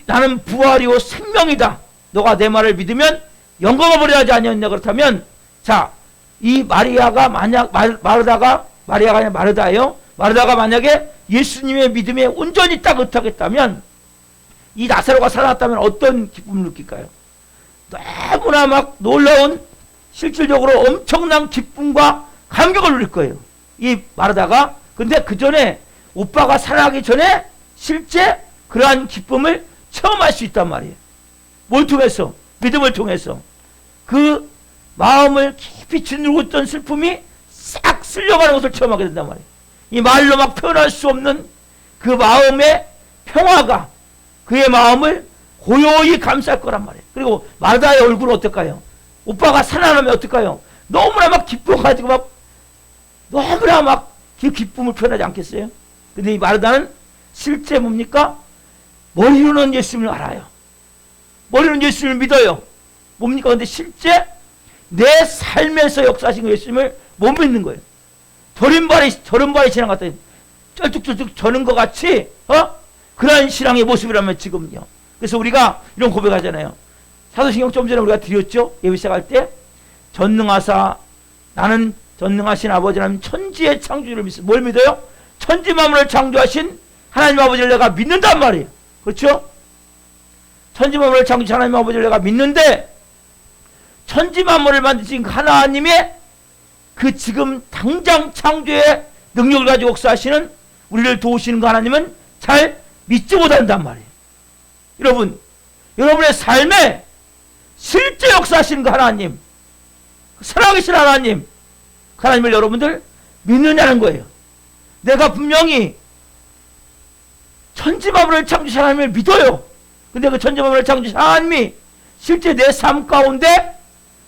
나는 부활이요 생명이다. 너가 내 말을 믿으면 영광을 보려 하지 아니었냐. 그렇다면, 자, 이 마리아가 만약 마르다가 마리아가 아니라 마르다예요. 마르다가 만약에 예수님의 믿음에 온전히 딱 의탁했다면, 이 나사로가 살아났다면 어떤 기쁨을 느낄까요? 너무나 막 놀라운, 실질적으로 엄청난 기쁨과 감격을 누릴 거예요. 이 마르다가. 근데 그 전에 오빠가 살아나기 전에 실제 그러한 기쁨을 체험할 수 있단 말이에요. 뭘 통해서? 믿음을 통해서. 그 마음을 깊이 짓누르고 있던 슬픔이 싹 쓸려가는 것을 체험하게 된단 말이에요. 이 말로 막 표현할 수 없는 그 마음의 평화가 그의 마음을 고요히 감쌀 거란 말이에요. 그리고 마르다의 얼굴은 어떨까요? 오빠가 살아나면 어떨까요? 너무나 막 기뻐가지고 막 너무나 막 그 기쁨을 표현하지 않겠어요? 근데 이 마르다는 실제 뭡니까? 머리로는 예수님을 알아요. 머리로는 예수님을 믿어요. 뭡니까? 근데 실제 내 삶에서 역사하신 예수님을 못 믿는 거예요. 절은발이 신앙 같다. 쩔뚝쩔뚝 저는 것 같이, 그러한 신앙의 모습이라면 지금요. 그래서 우리가 이런 고백하잖아요. 사도신경 좀 전에 우리가 드렸죠? 예배 시작할 때. 전능하사, 나는 전능하신 아버지 하나님 천지의 창조주를 믿습니다. 뭘 믿어요? 천지 만물을 창조하신 하나님 아버지를 내가 믿는단 말이에요. 그렇죠? 천지 만물을 창조하신 하나님 아버지를 내가 믿는데, 천지 만물을 만드신 하나님의 그 지금 당장 창조의 능력을 가지고 역사하시는 우리를 도우시는 그 하나님은 잘 믿지 못한단 말이에요. 여러분, 여러분의 삶에 실제 역사하시는 그 하나님, 살아계신 하나님, 그 하나님을 여러분들 믿느냐는 거예요. 내가 분명히 천지만물을 창조하신 하나님을 믿어요. 근데 그 천지만물을 창조하신 하나님이 실제 내 삶 가운데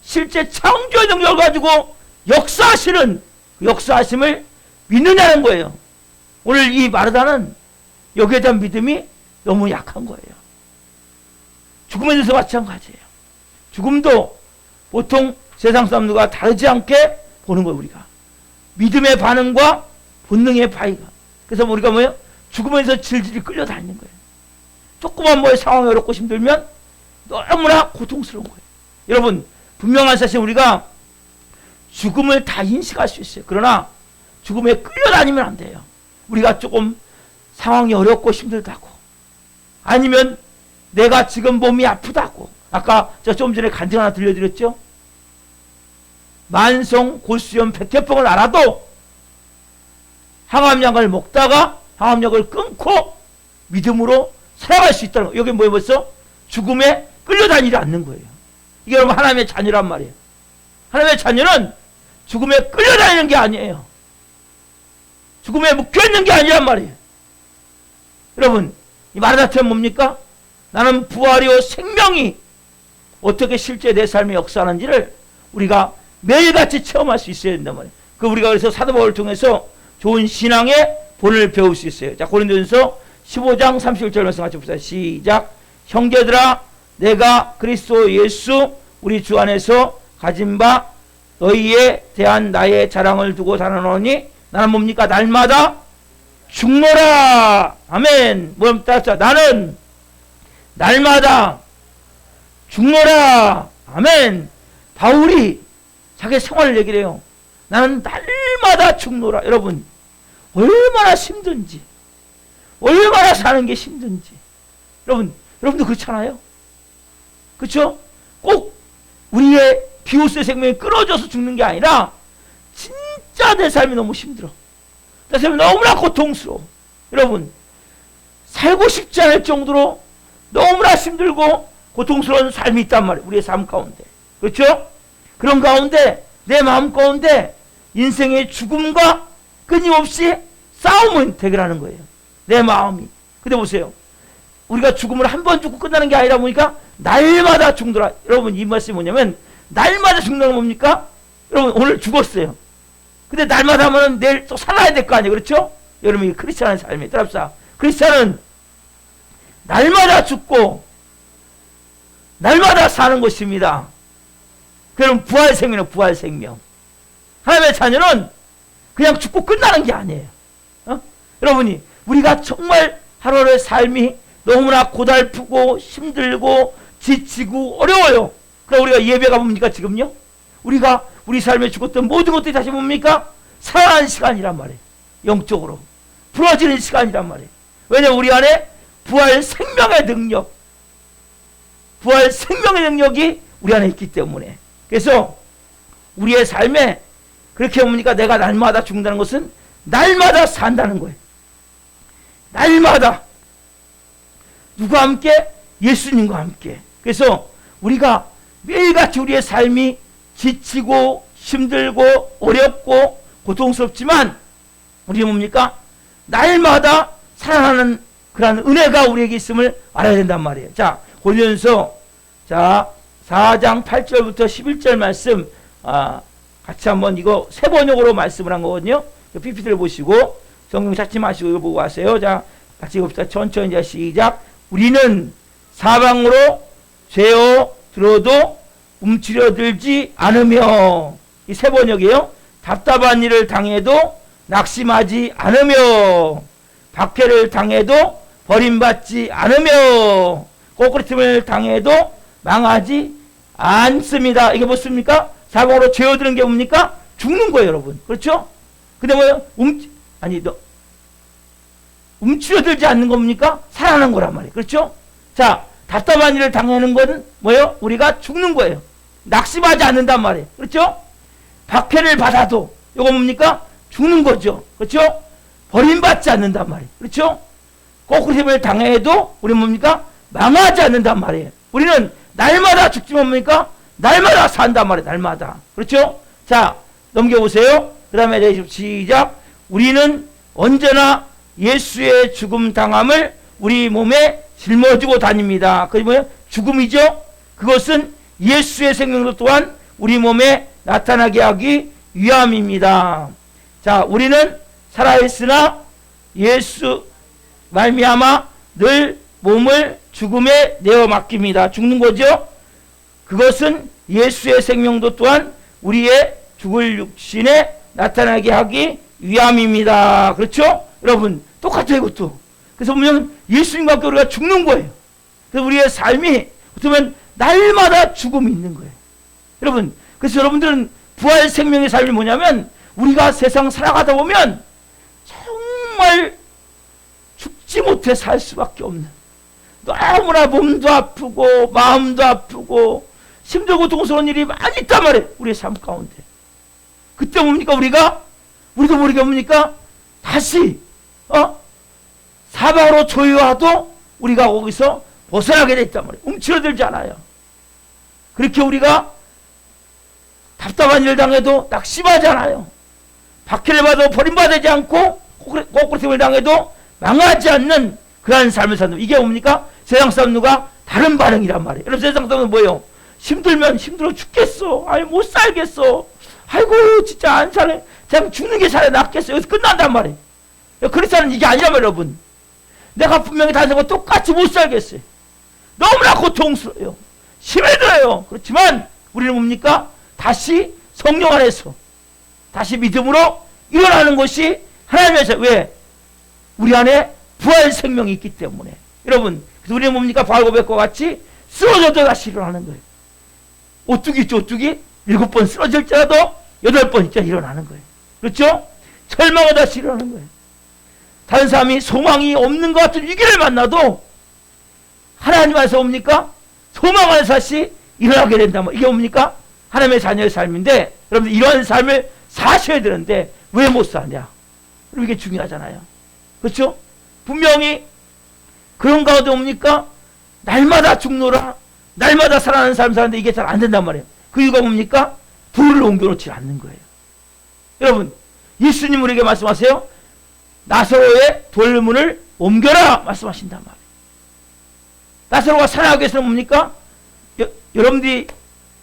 실제 창조의 능력을 가지고 역사하시는 그 역사하심을 믿느냐는 거예요. 오늘 이 마르다는 여기에 대한 믿음이 너무 약한 거예요. 죽음에 대해서 마찬가지예요. 죽음도 보통 세상 사람들과 다르지 않게 보는 거예요. 우리가 믿음의 반응과 본능의 바위가. 그래서 우리가 뭐예요? 죽음에 대해서 질질 끌려다니는 거예요. 조그만 뭐에 상황이 어렵고 힘들면 너무나 고통스러운 거예요. 여러분, 분명한 사실 우리가 죽음을 다 인식할 수 있어요. 그러나 죽음에 끌려다니면 안 돼요. 우리가 조금 상황이 어렵고 힘들다고, 아니면 내가 지금 몸이 아프다고. 아까 저 좀 전에 간증 하나 들려드렸죠? 만성 골수염 백혈병을 알아도 항암약을 먹다가 항암약을 끊고 믿음으로 살아갈 수 있다는 거예요. 여기 뭐예요? 벌써 죽음에 끌려다니지 않는 거예요. 이게 여러분 하나님의 자녀란 말이에요. 하나님의 자녀는 죽음에 끌려다니는 게 아니에요. 죽음에 묶여있는 게 아니란 말이에요. 여러분, 이 마르다처럼 뭡니까? 나는 부활이요 생명이 어떻게 실제 내 삶에 역사하는지를 우리가 매일같이 체험할 수 있어야 된단 말이에요. 우리가 그래서 사도 바울을 통해서 좋은 신앙의 본을 배울 수 있어요. 자, 고린도전서 15장 31절 말씀 같이 봅시다. 시작. 형제들아, 내가 그리스도 예수 우리 주 안에서 가진 바 너희에 대한 나의 자랑을 두고 자랑하노니 나는 뭡니까? 날마다 죽노라. 아멘. 뭐 따라 나는 날마다 죽노라. 아멘. 바울이 자기 생활을 얘기를 해요. 나는 날마다 죽노라. 여러분, 얼마나 힘든지, 얼마나 사는 게 힘든지. 여러분도 그렇잖아요? 그렇죠? 꼭 우리의 비오스의 생명이 끊어져서 죽는 게 아니라 진짜 내 삶이 너무 힘들어. 내 삶이 너무나 고통스러워. 여러분, 살고 싶지 않을 정도로 너무나 힘들고 고통스러운 삶이 있단 말이에요. 우리의 삶 가운데. 그렇죠? 그런 가운데 내 마음 가운데 인생의 죽음과 끊임없이 싸움은 대결하는 거예요. 내 마음이. 근데 보세요. 우리가 죽음을 한 번 죽고 끝나는 게 아니라 보니까 날마다 죽더라. 여러분, 이 말씀이 뭐냐면 날마다 죽는 건 뭡니까? 여러분, 오늘 죽었어요. 근데 날마다 하면 내일 또 살아야 될 거 아니에요. 그렇죠? 여러분, 이 크리스찬의 삶이 따라합시다. 크리스찬은 날마다 죽고 날마다 사는 것입니다. 그럼 부활 생명은 부활 생명. 하나님의 자녀는 그냥 죽고 끝나는 게 아니에요. 여러분이 우리가 정말 하루하루의 삶이 너무나 고달프고 힘들고 지치고 어려워요. 그럼 우리가 예배가 뭡니까 지금요? 우리가 우리 삶에 죽었던 모든 것들이 다시 뭡니까? 살아나는 시간이란 말이에요. 영적으로 부러지는 시간이란 말이에요. 왜냐하면 우리 안에 부활 생명의 능력, 부활 생명의 능력이 우리 안에 있기 때문에. 그래서 우리의 삶에 그렇게 뭡니까? 내가 날마다 죽는다는 것은 날마다 산다는 거예요. 날마다 누구와 함께? 예수님과 함께. 그래서 우리가 매일같이 우리의 삶이 지치고 힘들고 어렵고 고통스럽지만 우리는 뭡니까? 날마다 살아나는 그런 은혜가 우리에게 있음을 알아야 된단 말이에요. 자, 고린도전서 4장 8절부터 11절 말씀 같이 한번 이거 새 번역으로 말씀을 한 거거든요. PPT를 보시고 성경 찾지 마시고 이거 보고 하세요. 자, 같이 읽읍시다. 천천히. 자, 시작. 우리는 사방으로 죄어 들어도 움츠려들지 않으며, 이 새 번역이에요. 답답한 일을 당해도 낙심하지 않으며, 박해를 당해도 버림받지 않으며, 꼬꾸라짐을 당해도 망하지 않습니다. 이게 뭐습니까? 사방으로 죄어드는 게 뭡니까? 죽는 거예요, 여러분. 그렇죠? 근데 뭐예요? 움츠려들지 않는 겁니까? 살아나는 거란 말이에요. 그렇죠? 자, 답답한 일을 당하는 건 뭐예요? 우리가 죽는 거예요. 낙심하지 않는단 말이에요. 그렇죠? 박해를 받아도 이거 뭡니까? 죽는 거죠. 그렇죠? 버림받지 않는단 말이에요. 그렇죠? 꼬꾸라짐을 당해도 우리는 뭡니까? 망하지 않는단 말이에요. 우리는 날마다 죽지만 뭡니까? 날마다 산단 말이에요. 날마다. 그렇죠? 자, 넘겨보세요. 그 다음에 시작. 우리는 언제나 예수의 죽음 당함을 우리 몸에 짊어지고 다닙니다. 그게 뭐예요? 죽음이죠? 그것은 예수의 생명도 또한 우리 몸에 나타나게 하기 위함입니다. 자, 우리는 살아있으나 예수 말미암아 늘 몸을 죽음에 내어 맡깁니다. 죽는 거죠? 그것은 예수의 생명도 또한 우리의 죽을 육신에 나타나게 하기 위함입니다. 그렇죠? 여러분, 똑같아요, 이것도. 그래서 보면 예수님과 함께 우리가 죽는 거예요. 그래서 우리의 삶이 어떻게 보면 날마다 죽음이 있는 거예요. 여러분, 그래서 여러분들은 부활 생명의 삶이 뭐냐면 우리가 세상 살아가다 보면 정말 죽지 못해 살 수밖에 없는, 너무나 몸도 아프고 마음도 아프고 힘들고 고통스러운 일이 많이 있단 말이에요. 우리의 삶 가운데. 그때 뭡니까? 우리도 모르게 뭡니까? 다시 사방으로 조여와도 우리가 거기서 벗어나게 돼 있단 말이에요. 움츠러들지 않아요. 그렇게 우리가 답답한 일을 당해도 낙심하지 않아요. 박해를 받아도 버림받지 않고 꼬꾸라짐을 당해도 망하지 않는 그러한 삶을 사는, 이게 뭡니까? 세상 사람들과 다른 반응이란 말이에요. 여러분, 세상 사람들은 뭐예요? 힘들면 힘들어 죽겠어. 아니, 못 살겠어. 아이고, 진짜 안 살아. 그냥 죽는 게 차라리 낫겠어. 여기서 끝난단 말이에요. 그리스도는 이게 아니란 말이에요, 여러분. 내가 분명히 다른 사람과 똑같이 못 살겠어요. 너무나 고통스러워요. 심해져요. 그렇지만 우리는 뭡니까? 다시 성령 안에서 다시 믿음으로 일어나는 것이 하나님의 사. 왜? 우리 안에 부활 생명이 있기 때문에. 여러분, 그래서 우리는 뭡니까? 부활 고백과 같이 쓰러져도 다시 일어나는 거예요. 오뚜기 있죠, 오뚜기? 7번 쓰러질지라도 8번 있자 일어나는 거예요. 그렇죠? 절망을 다시 일어나는 거예요. 다른 사람이 소망이 없는 것 같은 위기를 만나도 하나님 안에서 뭡니까? 소망 안에서 다시 일어나게 된다. 이게 뭡니까? 하나님의 자녀의 삶인데, 여러분들 이런 삶을 사셔야 되는데 왜 못 사냐? 그럼 이게 중요하잖아요. 그렇죠? 분명히 그런 가운데 뭡니까? 날마다 죽노라, 날마다 살아나는 삶 사는데 이게 잘 안 된단 말이에요. 그 이유가 뭡니까? 돌을 옮겨놓지 않는 거예요. 여러분, 예수님 우리에게 말씀하세요. 나사로의 돌문을 옮겨라 말씀하신단 말이에요. 나사로가 살아나기 위해서는 뭡니까? 여러분들이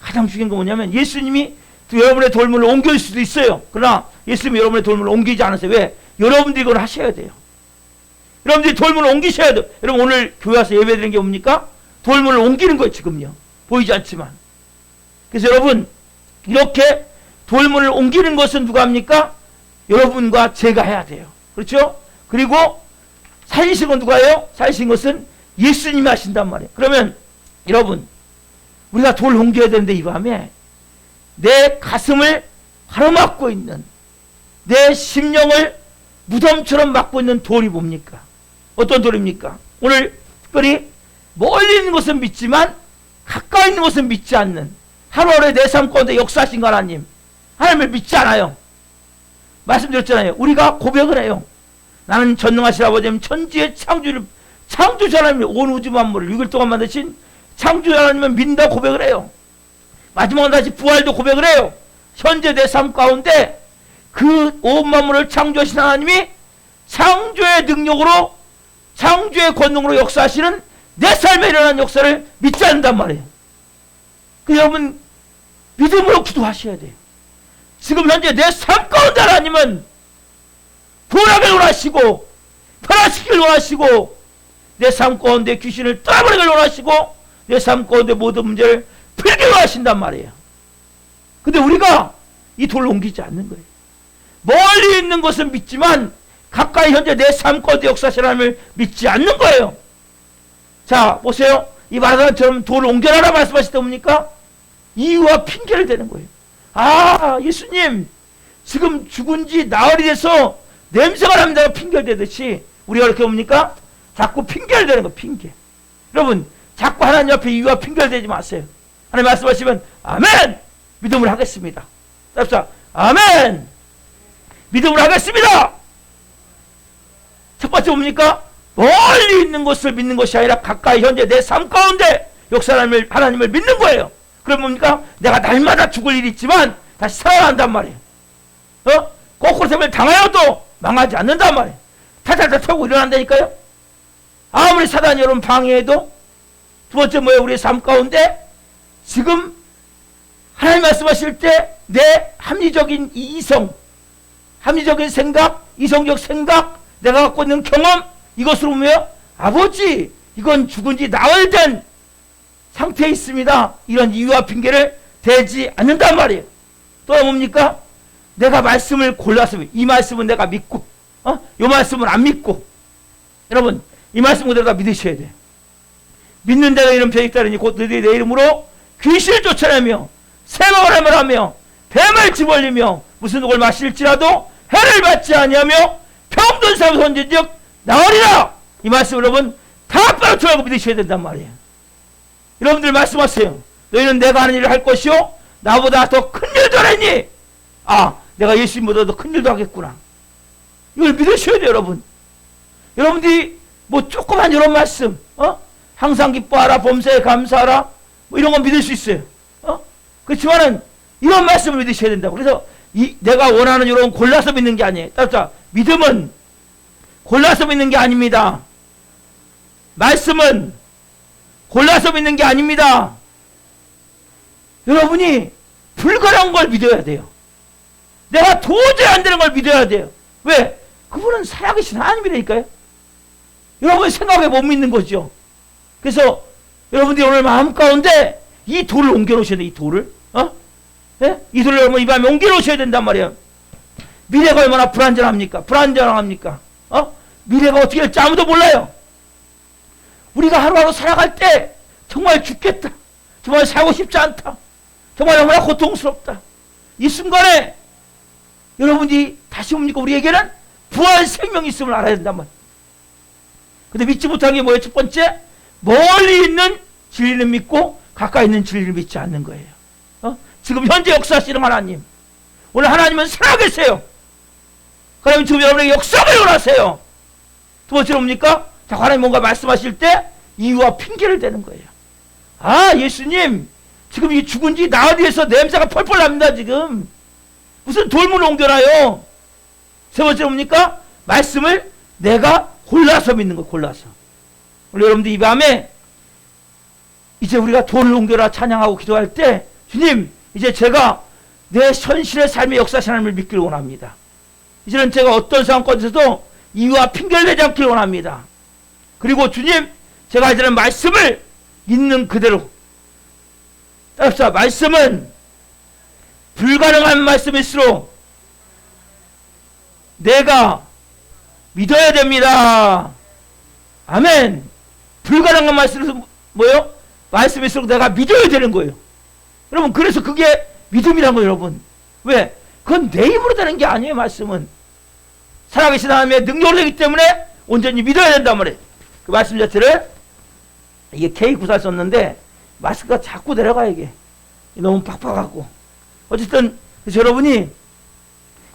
가장 중요한 건 뭐냐면 예수님이 여러분의 돌문을 옮길 수도 있어요. 그러나 예수님이 여러분의 돌문을 옮기지 않으세요. 왜? 여러분들이 이걸 하셔야 돼요. 여러분들이 돌문을 옮기셔야 돼요. 여러분 오늘 교회 와서 예배 드리는 게 뭡니까? 돌문을 옮기는 거예요. 지금요. 보이지 않지만. 그래서 여러분 이렇게 돌문을 옮기는 것은 누가 합니까? 여러분과 제가 해야 돼요. 그렇죠? 그리고 살리신 건 누가 해요? 살리신 것은 예수님이 하신단 말이에요. 그러면 여러분 우리가 돌을 옮겨야 되는데 이 밤에 내 가슴을 가로막고 있는 내 심령을 무덤처럼 막고 있는 돌이 뭡니까? 어떤 돌입니까? 오늘 특별히 멀리 있는 것은 믿지만 가까이 있는 것은 믿지 않는 하루하루의 내 삶 가운데 역사하신 거 하나님 하나님을 믿지 않아요. 말씀드렸잖아요. 우리가 고백을 해요. 나는 전능하신 아버지님 천지의 창조주 하나님을 온 우주 만물을 6일 동안 만드신 창조주 하나님을 믿는다 고백을 해요. 마지막은 다시 부활도 고백을 해요. 현재 내 삶 가운데 그 온 만물을 창조하신 하나님이 창조의 능력으로 창조의 권능으로 역사하시는 내 삶에 일어난 역사를 믿지 않는단 말이에요. 그 여러분 믿음으로 기도하셔야 돼요. 지금 현재 내 삶 가운데 하나님은 구원하길 원하시고 변화시키길 원하시고 내 삶 가운데 귀신을 떠나버리길 원하시고 내 삶 가운데 모든 문제를 풀길 원하신단 말이에요. 근데 우리가 이 돌을 옮기지 않는 거예요. 멀리 있는 것은 믿지만 가까이 현재 내 삶 가운데 역사하시는 하나님을 믿지 않는 거예요. 자 보세요. 이 마라다처럼 돌을 옮겨라라 말씀하실 때 뭡니까? 이유와 핑계를 대는 거예요. 아 예수님 지금 죽은 지 나흘이 돼서 냄새가 납니다. 핑계를 대듯이 우리가 이렇게 뭡니까? 자꾸 핑계를 대는 거예요. 핑계. 여러분 자꾸 하나님 앞에 이유와 핑계를 대지 마세요. 하나님 말씀하시면 아멘! 믿음을 하겠습니다. 답사 아멘! 믿음을 하겠습니다. 첫 번째 뭡니까? 멀리 있는 것을 믿는 것이 아니라 가까이 현재 내 삶 가운데 역사하는 하나님을 믿는 거예요. 그럼 뭡니까? 내가 날마다 죽을 일이 있지만 다시 살아난단 말이에요. 거꾸로 셈을 당하여도 망하지 않는단 말이에요. 탈탈탈 털고 일어난다니까요. 아무리 사단이 여러분 방해해도. 두 번째 뭐예요? 우리의 삶 가운데 지금 하나님 말씀하실 때 내 합리적인 이성, 합리적인 생각, 이성적 생각, 내가 갖고 있는 경험, 이것으로 보면 아버지 이건 죽은 지 나흘 된 상태에 있습니다. 이런 이유와 핑계를 대지 않는단 말이에요. 또 뭡니까? 내가 말씀을 골라서 이 말씀은 내가 믿고 이 말씀은 안 믿고. 여러분 이 말씀 그대로 다 믿으셔야 돼요. 믿는 자가 이런 병이 따르니 곧 너희들이 내 이름으로 귀신을 쫓아내며 세마을 하며 뱀을 집어올리며 무슨 독을 마실지라도 해를 받지 아니하며 병든 사람 손진즉 나으리라. 이 말씀 여러분 다 빠르쳐라고 믿으셔야 된단 말이에요. 여러분들 말씀하세요. 너희는 내가 하는 일을 할 것이요 나보다 더 큰 일도 하니 아 내가 예수님보다 더 큰 일도 하겠구나. 이걸 믿으셔야 돼요. 여러분 여러분들이 뭐 조그만 이런 말씀 항상 기뻐하라 범사에 감사하라 뭐 이런 건 믿을 수 있어요. 그렇지만은 이런 말씀을 믿으셔야 된다고. 그래서 내가 원하는 이런 골라서 믿는 게 아니에요. 따라서 믿음은 골라서 믿는 게 아닙니다. 말씀은 골라서 믿는 게 아닙니다. 여러분이 불가능한 걸 믿어야 돼요. 내가 도저히 안 되는 걸 믿어야 돼요. 왜? 그분은 살아계신 하나님이라니까요. 여러분이 생각에 못 믿는 거죠. 그래서 여러분들이 오늘 마음 가운데 이 돌을 옮겨놓으셔야 돼요. 이 돌을 예? 이 돌을 여러분 이 밤에 옮겨놓으셔야 된단 말이에요. 미래가 얼마나 불안정합니까? 미래가 어떻게 될지 아무도 몰라요. 우리가 하루하루 살아갈 때 정말 죽겠다, 정말 살고 싶지 않다, 정말 너무나 고통스럽다, 이 순간에 여러분이 다시 뭡니까? 우리에게는 부활 생명이 있음을 알아야 된단 말이에요. 근데 믿지 못하는 게 뭐예요? 첫 번째, 멀리 있는 진리는 믿고 가까이 있는 진리를 믿지 않는 거예요. 지금 현재 역사하시는 하나님, 오늘 하나님은 살아계세요. 그러면 지금 여러분에게 역사를 원하세요. 두 번째로 뭡니까? 자, 하나님 뭔가 말씀하실 때 이유와 핑계를 대는 거예요. 아, 예수님, 지금 이 죽은 지 나흘 뒤에서 냄새가 펄펄 납니다, 지금. 무슨 돌문을 옮겨놔요? 세 번째로 뭡니까? 말씀을 내가 골라서 믿는 거예요, 골라서. 우리 여러분들 이 밤에 이제 우리가 돌을 옮겨라 찬양하고 기도할 때, 주님, 이제 제가 내 현실의 삶의 역사신 하나님을 믿기를 원합니다. 이제는 제가 어떤 상황 가운데서도 이유와 핑계를 대지 않기를 원합니다. 그리고 주님, 제가 이제는 말씀을 있는 그대로 따라합시다. 말씀은 불가능한 말씀일수록 내가 믿어야 됩니다. 아멘. 불가능한 말씀은 뭐예요? 말씀일수록 내가 믿어야 되는 거예요. 여러분, 그래서 그게 믿음이란 거예요, 여러분. 왜? 그건 내 힘으로 되는 게 아니에요, 말씀은. 살아계신 하나님의 능력으로 되기 때문에 온전히 믿어야 된단 말이에요. 그 말씀 자체를, 이게 K94 썼는데, 마스크가 자꾸 내려가, 이게. 너무 팍팍하고. 어쨌든, 그래서 여러분이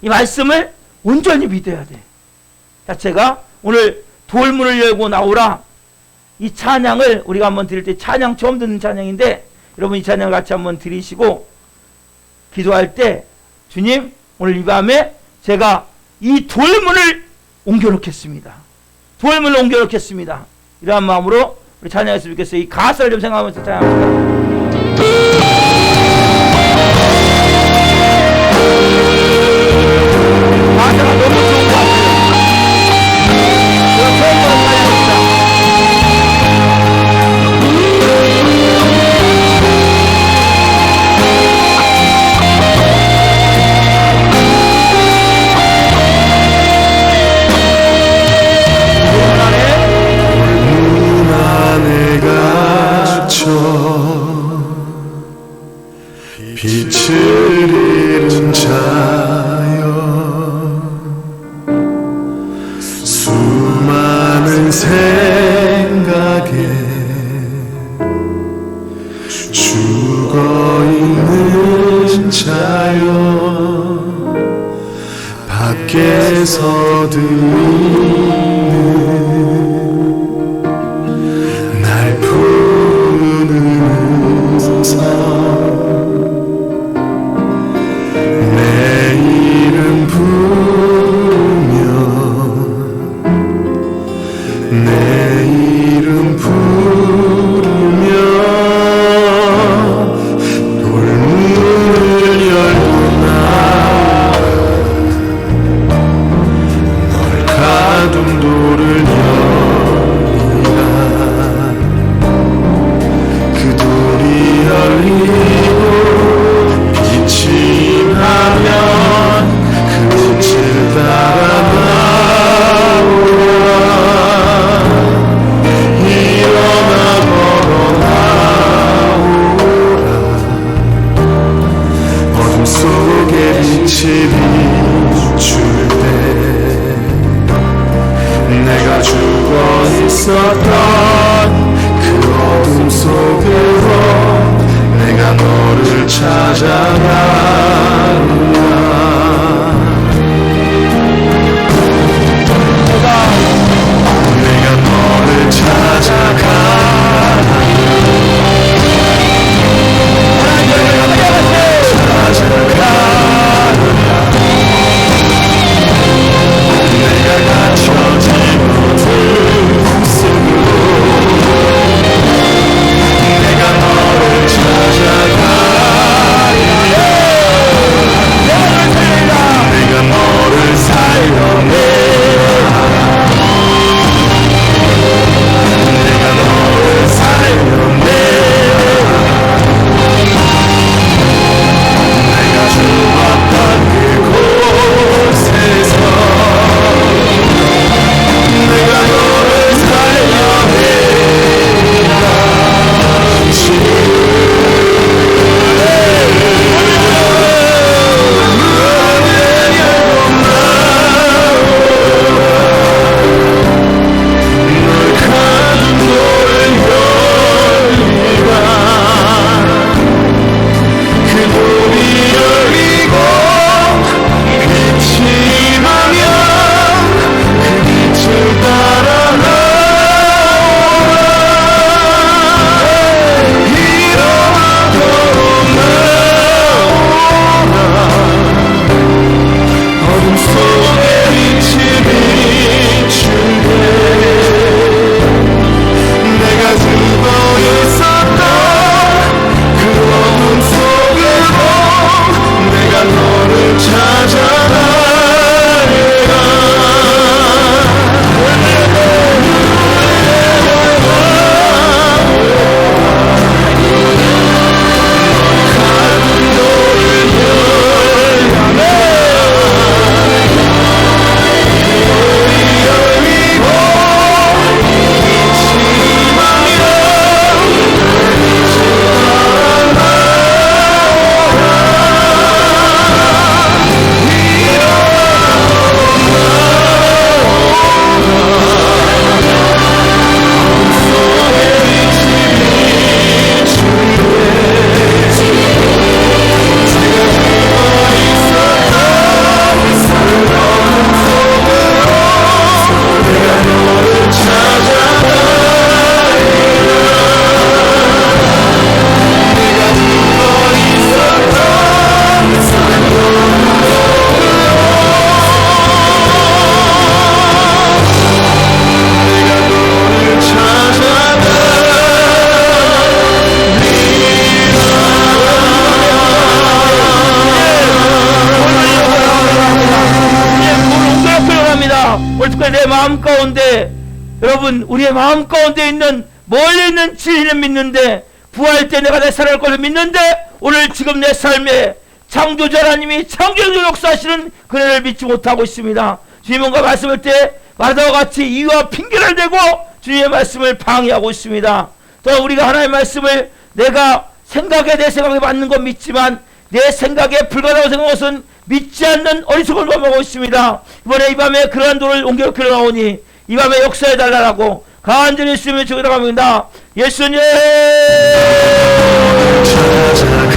이 말씀을 온전히 믿어야 돼. 자, 제가 오늘 돌문을 열고 나오라. 이 찬양을 우리가 한번 드릴 때, 찬양 처음 듣는 찬양인데, 여러분 이 찬양을 같이 한번 드리시고, 기도할 때, 주님, 오늘 이 밤에 제가 이 돌문을 옮겨놓겠습니다. 돌문을 옮겨놓겠습니다. 이러한 마음으로 우리 찬양했으면 좋겠어요. 이 가사를 좀 생각하면서 찬양합니다. 가사가 너무 좋은 것 같아요. 제가 처음으로 찬양합니다. 빛을 잃은 자여 수많은 생각에 죽어있는 자여 밖에서 들리는 날 부르는 음성 내 이름 부르면 내 이름 부르면 돌문을 열고 나와 널 가둔 돌을 열리라 그 돌이 열리고 빛이 하면 그 빛을 따라 나오라 일어나 걸어 나오라 어둠 속에 빛이 비출 때 내가 죽어 있었던 그 어둠 속으로 내가 너를 찾아가리라 내가 너를 찾아가리라 내가 너를 찾아가리라 내가 갇혀진 어둠 속으로 내가 너를 찾아가리라 마음 가운데, 여러분 우리의 마음 가운데 있는 멀리 있는 진리는 믿는데, 부활 때 내가 내 살아갈 것을 믿는데, 오늘 지금 내 삶에 창조자 하나님이 창조적 역사하시는 그네를 믿지 못하고 있습니다. 주님과 말씀할 때 마다와 같이 이유와 핑계를 대고 주님의 말씀을 방해하고 있습니다. 또 우리가 하나님의 말씀을 내가 내 생각에 맞는 건 믿지만 내 생각에 불가능하다고 생각한 것은 믿지 않는 어리석음을 범하고 있습니다. 이번에 이 밤에 그러한 돌을 옮겨 나오니 이 밤에 역사해 달라고 간절히 예수님을 주기로 합니다. 예수님 찾아